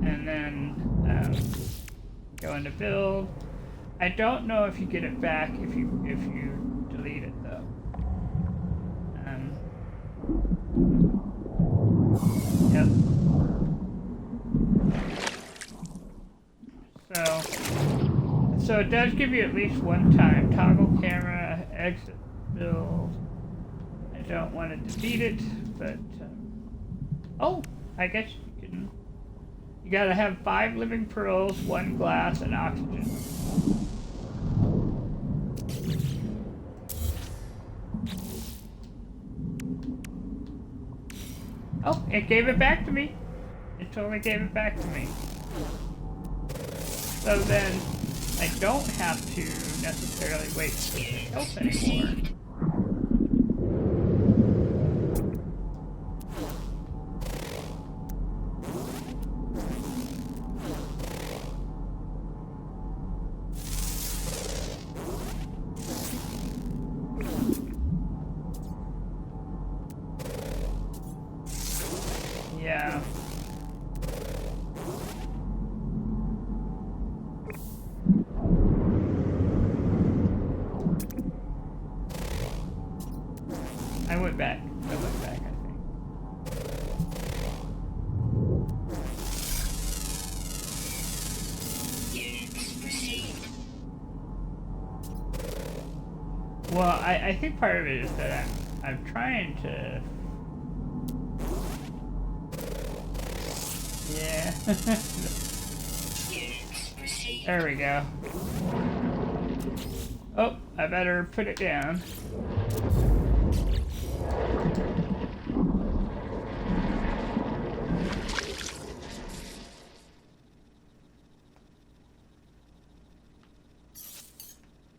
And then go into build. I don't know if you get it back if you delete it though. Yep. So it does give you at least one time. Toggle camera, exit build. I don't want to delete it, but oh, I guess you can. You gotta have 5 living pearls, 1 glass, and oxygen. Oh, it gave it back to me. It totally gave it back to me. So then, I don't have to necessarily wait for the help anymore. Yeah. I went back, I think.
Units received.
Well, I think part of it is that I'm trying to... Yeah.
Units received.
There we go. Oh, I better put it down.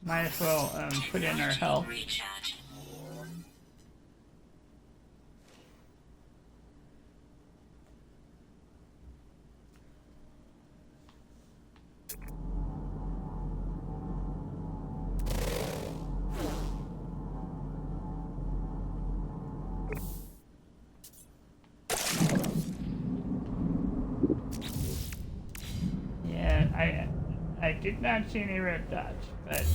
Might as well put in our health.
Recharge.
Yeah, I did not see any red dots, but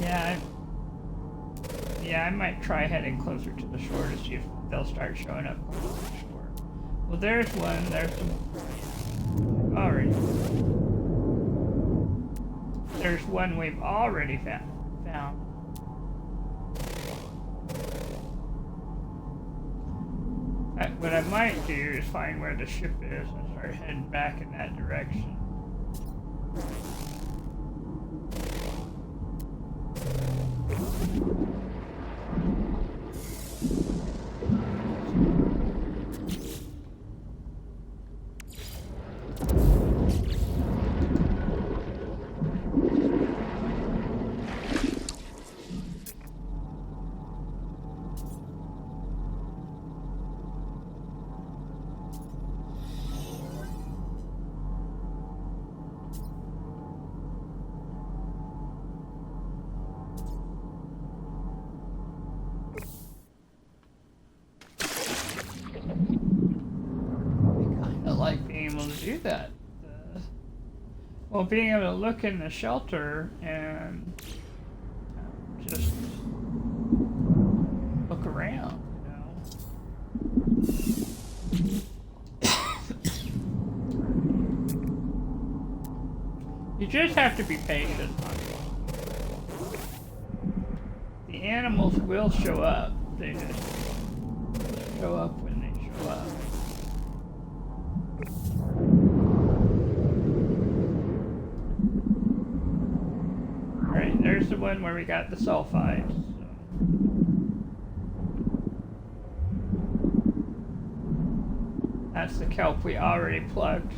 yes. Yeah, I might try heading closer to the shore to see if they'll start showing up close to the shore. Well, there's one. There's some. Already. There's one we've already found. What I might do is find where the ship is and start heading back in that direction. Like being able to do that. Well, being able to look in the shelter and just look around, You just have to be patient. The animals will show up. They just show up when they show up. Alright, there's the one where we got the sulfides. That's the kelp we already plugged.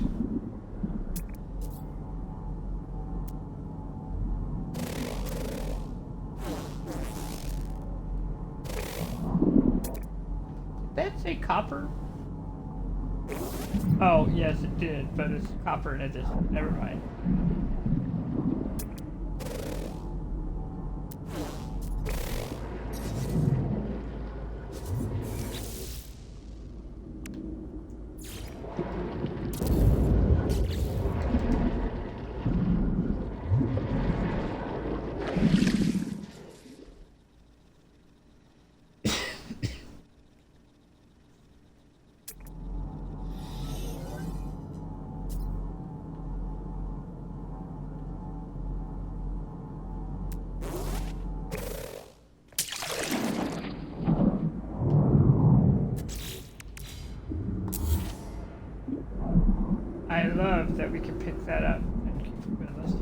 Did that say copper? Oh, yes it did, but it's copper in addition. Never mind. I love that we can pick that up and keep it with us.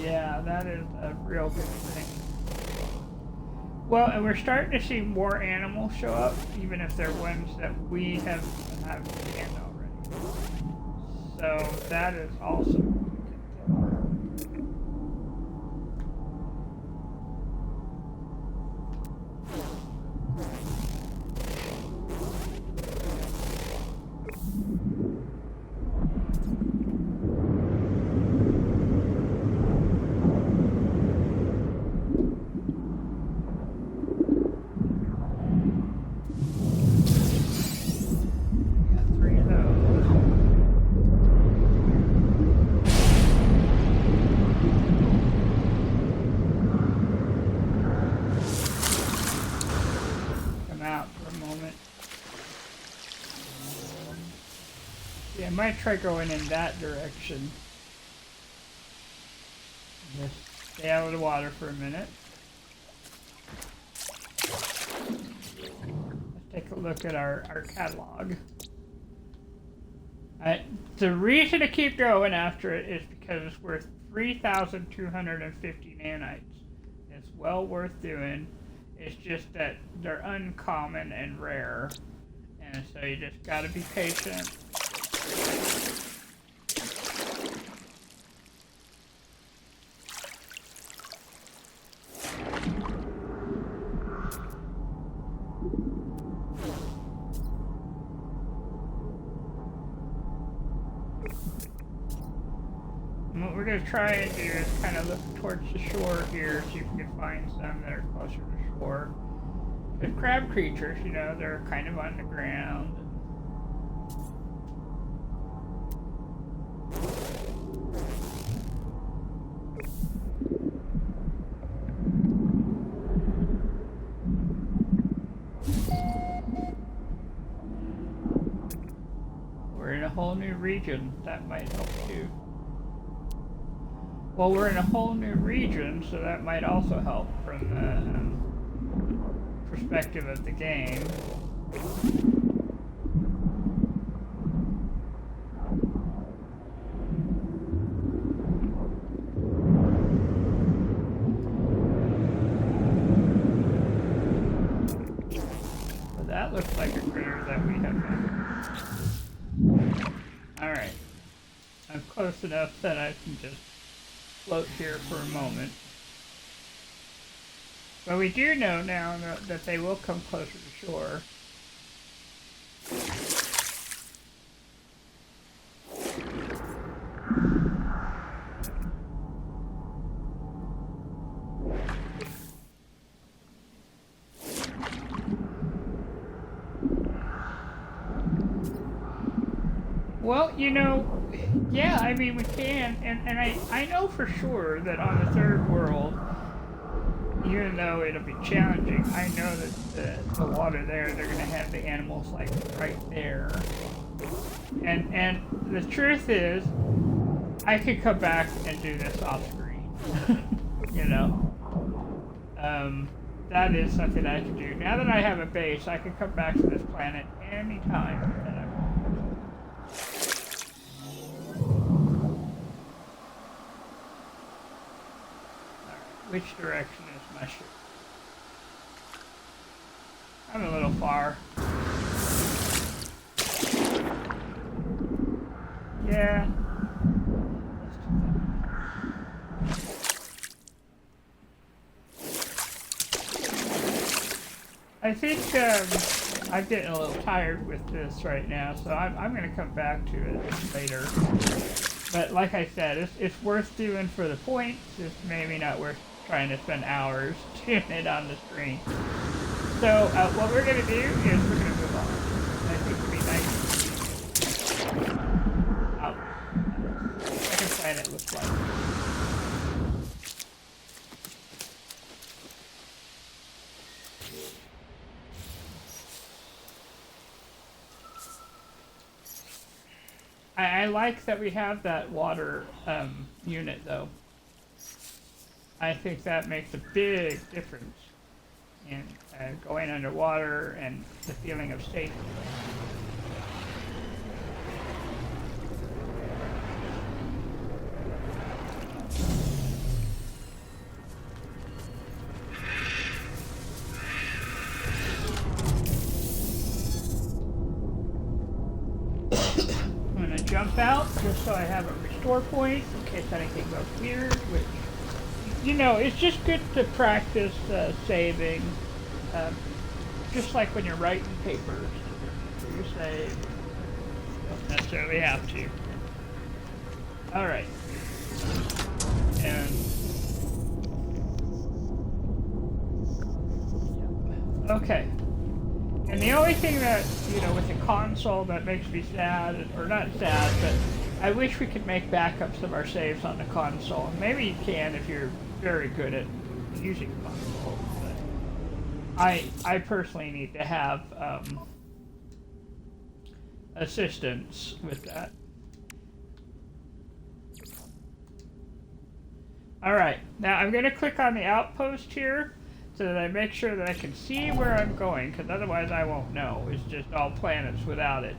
Yeah, that is a real good thing. Well, and we're starting to see more animals show up, even if they're ones that we have scanned already. So that is awesome. Yeah, I might try going in that direction. Just stay out of the water for a minute. Let's take a look at our catalog. The reason to keep going after it is because it's worth 3,250 nanites. It's well worth doing. It's just that they're uncommon and rare. And so you just gotta be patient. And what we're going to try and do is kind of look towards the shore here, see if we can find some that are closer to shore. The crab creatures, you know, they're kind of on the ground. We're in a whole new region. That might help too. Well, we're in a whole new region, so that might also help from the perspective of the game. Well, that looks like a critter that we have found. Alright. I'm close enough that I can just float here for a moment. But we do know now that they will come closer to shore. Well, you know, yeah, I mean, we can, and I know for sure that on the third world, even though it'll be challenging, I know that the water there, they're going to have the animals, like, right there. And the truth is, I could come back and do this off screen. You know, that is something I can do. Now that I have a base, I can come back to this planet anytime that I want. Alright, which direction is my ship? I'm a little far. Yeah. I think I'm getting a little tired with this right now, so I'm going to come back to it later. But like I said, it's worth doing for the points. It's maybe not worth trying to spend hours doing it on the screen. So what we're going to do is we're going to move on. I think it'd be nice. Out. Second planet looks like. I like that we have that water unit, though. I think that makes a big difference in going underwater and the feeling of safety. Jump out just so I have a restore point in case anything goes weird, which, you know, it's just good to practice saving, just like when you're writing papers, you save, you don't necessarily have to. Alright. And okay. And the only thing that, you know, with the console that makes me sad, or not sad, but I wish we could make backups of our saves on the console. Maybe you can if you're very good at using the console. But I personally need to have assistance with that. Alright, now I'm going to click on the outpost here, so that I make sure that I can see where I'm going, because otherwise I won't know. It's just all planets without it.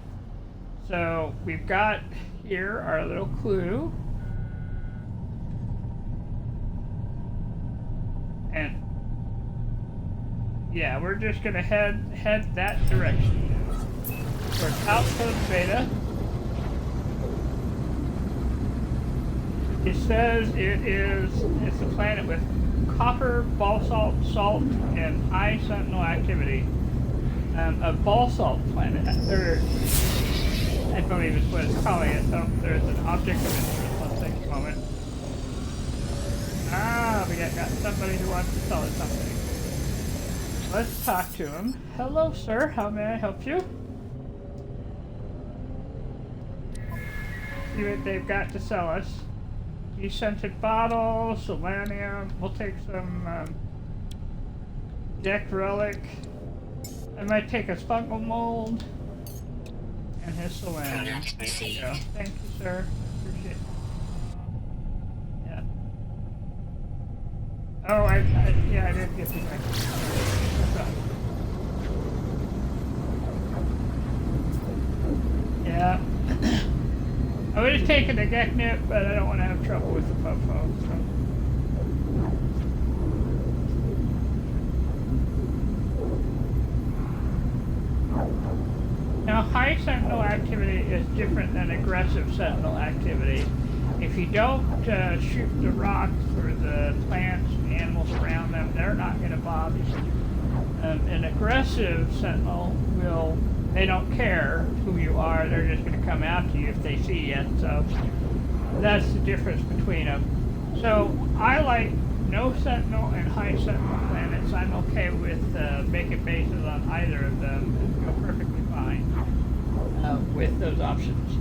So we've got here our little clue. And yeah, we're just gonna head that direction towards Outpost Beta. It says it's a planet with copper, basalt, salt, and high sentinel activity. A basalt planet. I believe is what it's calling it. So there's an object of interest. Let's take a moment. Ah, we got somebody who wants to sell us something. Let's talk to him. Hello, sir. How may I help you? See what they've got to sell us. Scented bottles, selenium. We'll take some deck relic. I might take a fungal mold and his selenium. There you go. Thank you, sir. Appreciate it. Yeah. Oh, I didn't get the right. Yeah. I would have taken the Geknip, but I don't want to have trouble with the Puffo. So. Now, high sentinel activity is different than aggressive sentinel activity. If you don't shoot the rocks or the plants and animals around them, they're not going to bother you. An aggressive sentinel will... They don't care who you are, they're just going to come after you if they see you, so that's the difference between them. So I like no sentinel and high sentinel planets. I'm okay with making bases on either of them and feel perfectly fine with those options.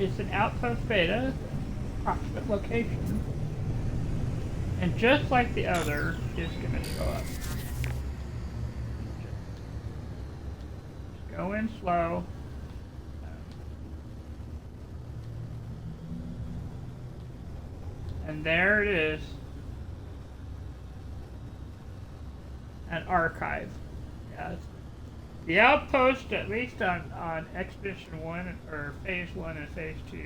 it's an outpost beta, approximate location. And just like the other, it's going to show up. Just go in slow. And there it is. An archive. Yes. The outpost, at least on Expedition 1 or Phase 1 and Phase 2,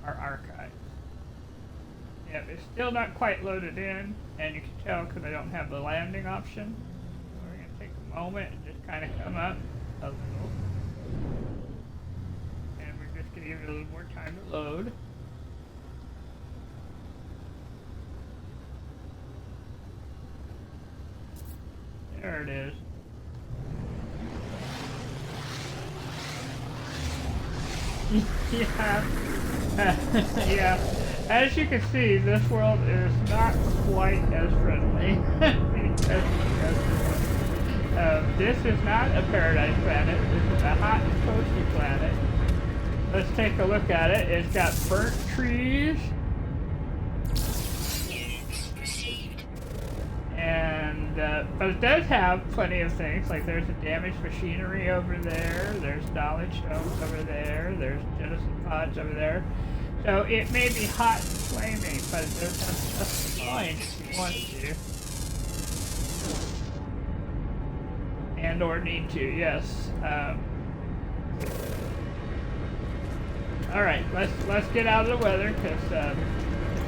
are archives. Yep, it's still not quite loaded in, and you can tell because I don't have the landing option. So we're going to take a moment and just kind of come up a little. And we're just going to give it a little more time to load. There it is. Yeah. Yeah. As you can see, this world is not quite as friendly. This is not a paradise planet. This is a hot and toasty planet. Let's take a look at it. It's got burnt trees. And, but it does have plenty of things, like there's a damaged machinery over there, there's knowledge stones over there, there's jettison pods over there. So it may be hot and flaming, but it does have stuff to find if you want to. And or need to, yes. Alright, let's get out of the weather, because the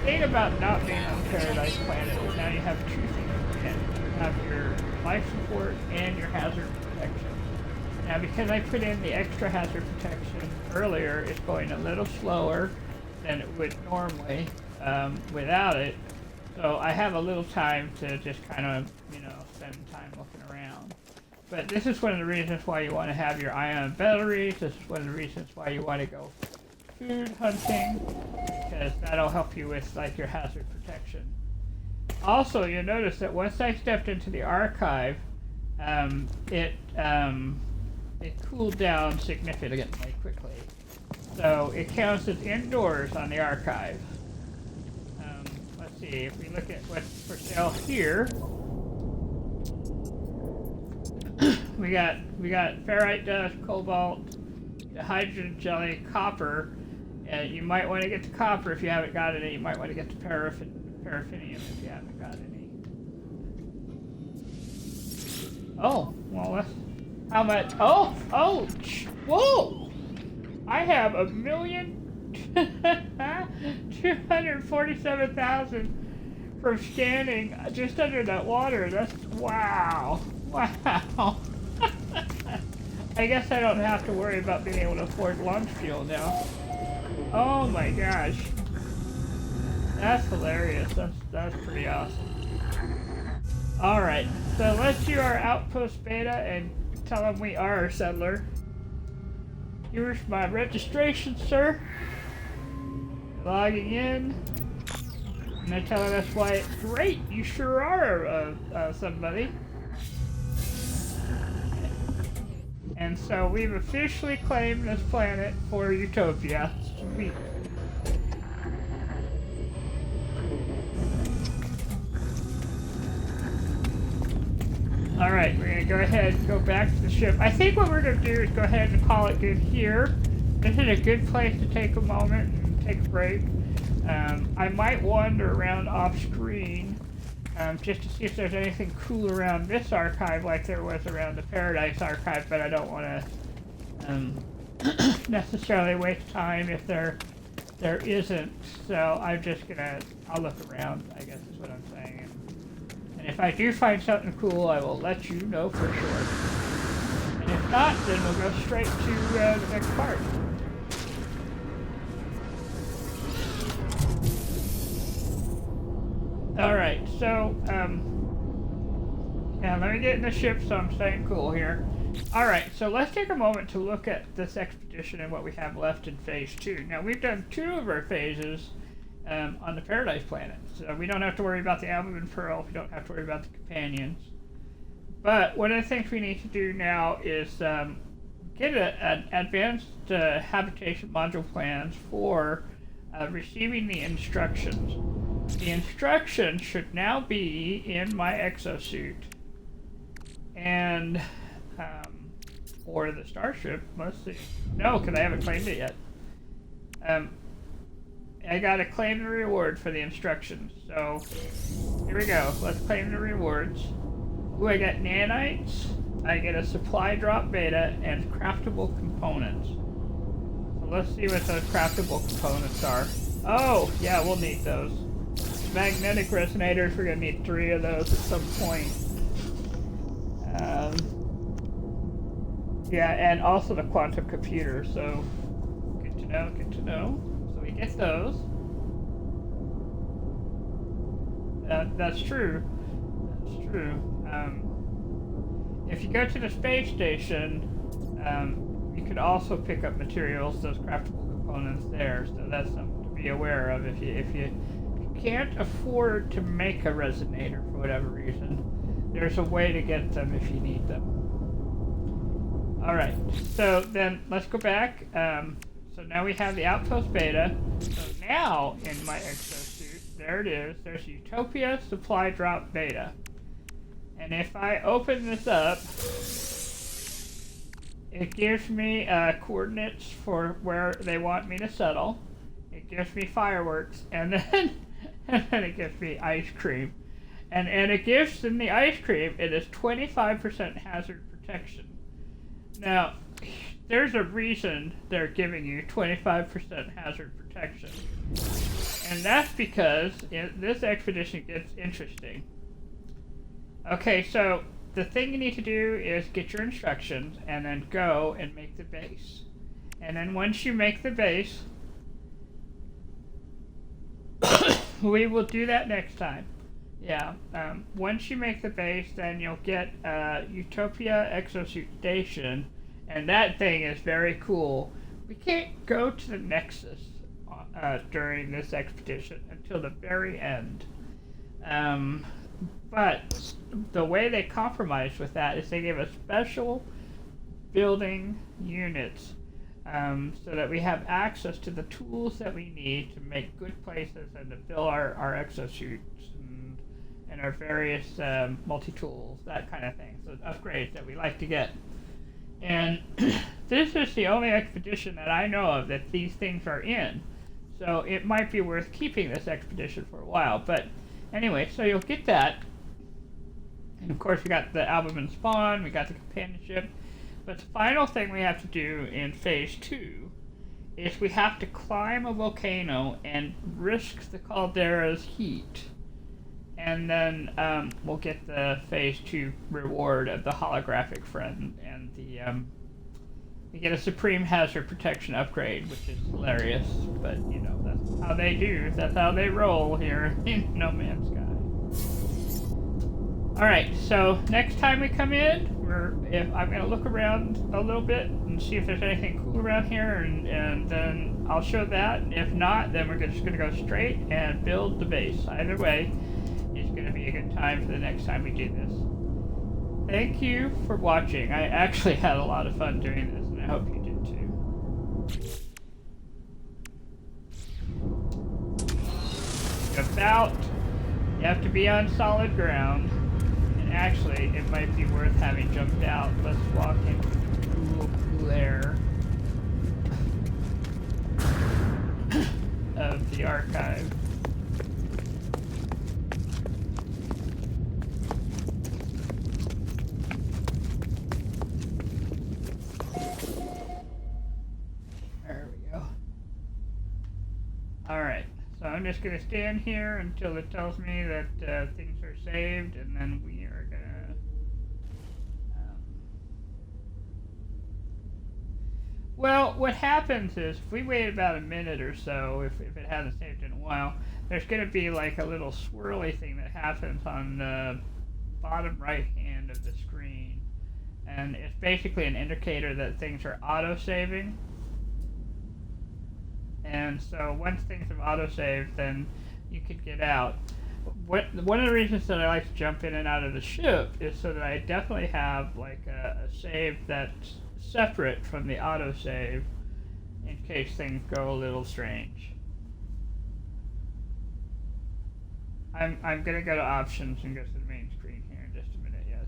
thing about not being on Paradise Planet is now you have two things. You have your life support and your hazard protection. Now, because I put in the extra hazard protection earlier, it's going a little slower than it would normally without it. So I have a little time to just kind of, spend time looking around. But this is one of the reasons why you want to have your ion batteries. This is one of the reasons why you want to go food hunting, because that'll help you with like your hazard protection. Also, you'll notice that once I stepped into the archive, it cooled down significantly quickly. So it counts as indoors on the archive. Let's see, if we look at what's for sale here, we got ferrite dust, cobalt, hydrogen jelly, copper. You might want to get the copper if you haven't got any. You might want to get the paraffinium if you haven't got any. Oh, well, that's how much? Oh, whoa! I have 1,247,000 from scanning just under that water. That's wow. I guess I don't have to worry about being able to afford launch fuel now. Oh my gosh. That's hilarious. That's pretty awesome. Alright, so let's do our outpost beta and tell them we are a settler. Here's my registration, sir. Logging in. And they're telling us why it's great. You sure are somebody. And so we've officially claimed this planet for Utopia. Sweet. Alright, we're going to go ahead and go back to the ship. I think what we're going to do is go ahead and call it good here. This is a good place to take a moment and take a break. I might wander around off screen just to see if there's anything cool around this archive like there was around the Paradise archive, but I don't want to necessarily waste time if there isn't. So I'm just I'll look around, I guess is what I'm saying. And if I do find something cool, I will let you know for sure. And if not, then we'll go straight to the next part. Alright, so, yeah, let me get in the ship so I'm staying cool here. Alright, so let's take a moment to look at this expedition and what we have left in Phase 2. Now, we've done 2 of our phases on the Paradise Planet, so we don't have to worry about the Albumin Pearl, we don't have to worry about the companions. But one of the things we need to do now is get an advanced habitation module plans for receiving the instructions. The instructions should now be in my exosuit, and or the starship. Let's see. No, because I haven't claimed it yet. I gotta claim the reward for the instructions. So here we go. Let's claim the rewards. Ooh, I got nanites. I get a supply drop beta and craftable components. So let's see what those craftable components are. Oh, yeah, we'll need those. Magnetic resonators, we're gonna need 3 of those at some point. Yeah, and also the quantum computer, so good to know, good to know. So we get those. That's true. That's true. If you go to the space station, you could also pick up materials, those craftable components there. So that's something to be aware of. If you can't afford to make a resonator for whatever reason, there's a way to get them if you need them. All right. So then let's go back. So now we have the outpost beta. So now in my exosuit, there it is. There's Utopia supply drop beta. And if I open this up, it gives me coordinates for where they want me to settle. It gives me fireworks, and then it gives me ice cream. And it gives in the ice cream, it is 25% hazard protection. Now, there's a reason they're giving you 25% hazard protection. And that's because this expedition gets interesting. Okay, so the thing you need to do is get your instructions and then go and make the base. And then once you make the base, we will do that next time. Yeah, once you make the base, then you'll get Utopia Exosuit Station, and that thing is very cool. We can't go to the Nexus during this expedition until the very end. But the way they compromised with that is they gave us special building units so that we have access to the tools that we need to make good places and to fill our exosuits and our various multi-tools, that kind of thing. So upgrades that we like to get. And this is the only expedition that I know of that these things are in. So it might be worth keeping this expedition for a while. But anyway, so you'll get that. And of course we got the album and spawn, we got the companionship. But the final thing we have to do in phase 2 is we have to climb a volcano and risk the caldera's heat. And then we'll get the phase 2 reward of the holographic friend and the we get a supreme hazard protection upgrade, which is hilarious, but you know, that's how they do, that's how they roll here in No Man's Sky. Alright, so next time we come in, I'm going to look around a little bit and see if there's anything cool around here, and then I'll show that. If not, then we're just going to go straight and build the base. Either way, it's going to be a good time for the next time we do this. Thank you for watching. I actually had a lot of fun doing this, and I hope you did too. You have to be on solid ground. Actually, it might be worth having jumped out. Let's walk into cool air of the archive. There we go. Alright, so I'm just going to stand here until it tells me that things are saved, and then we are going to... Well, what happens is, if we wait about a minute or so, if it hasn't saved in a while, there's going to be like a little swirly thing that happens on the bottom right hand of the screen. And it's basically an indicator that things are auto-saving. And so once things have auto-saved, then you could get out. One of the reasons that I like to jump in and out of the ship is so that I definitely have like a save that's separate from the autosave in case things go a little strange. I'm gonna go to options and go to the main screen here in just a minute, yes.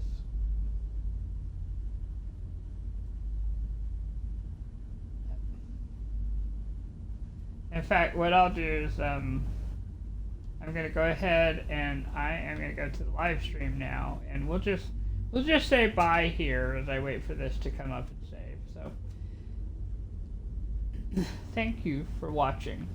In fact, what I'll do is I'm gonna go ahead and I am gonna go to the live stream now, and we'll just say bye here as I wait for this to come up and save. So thank you for watching.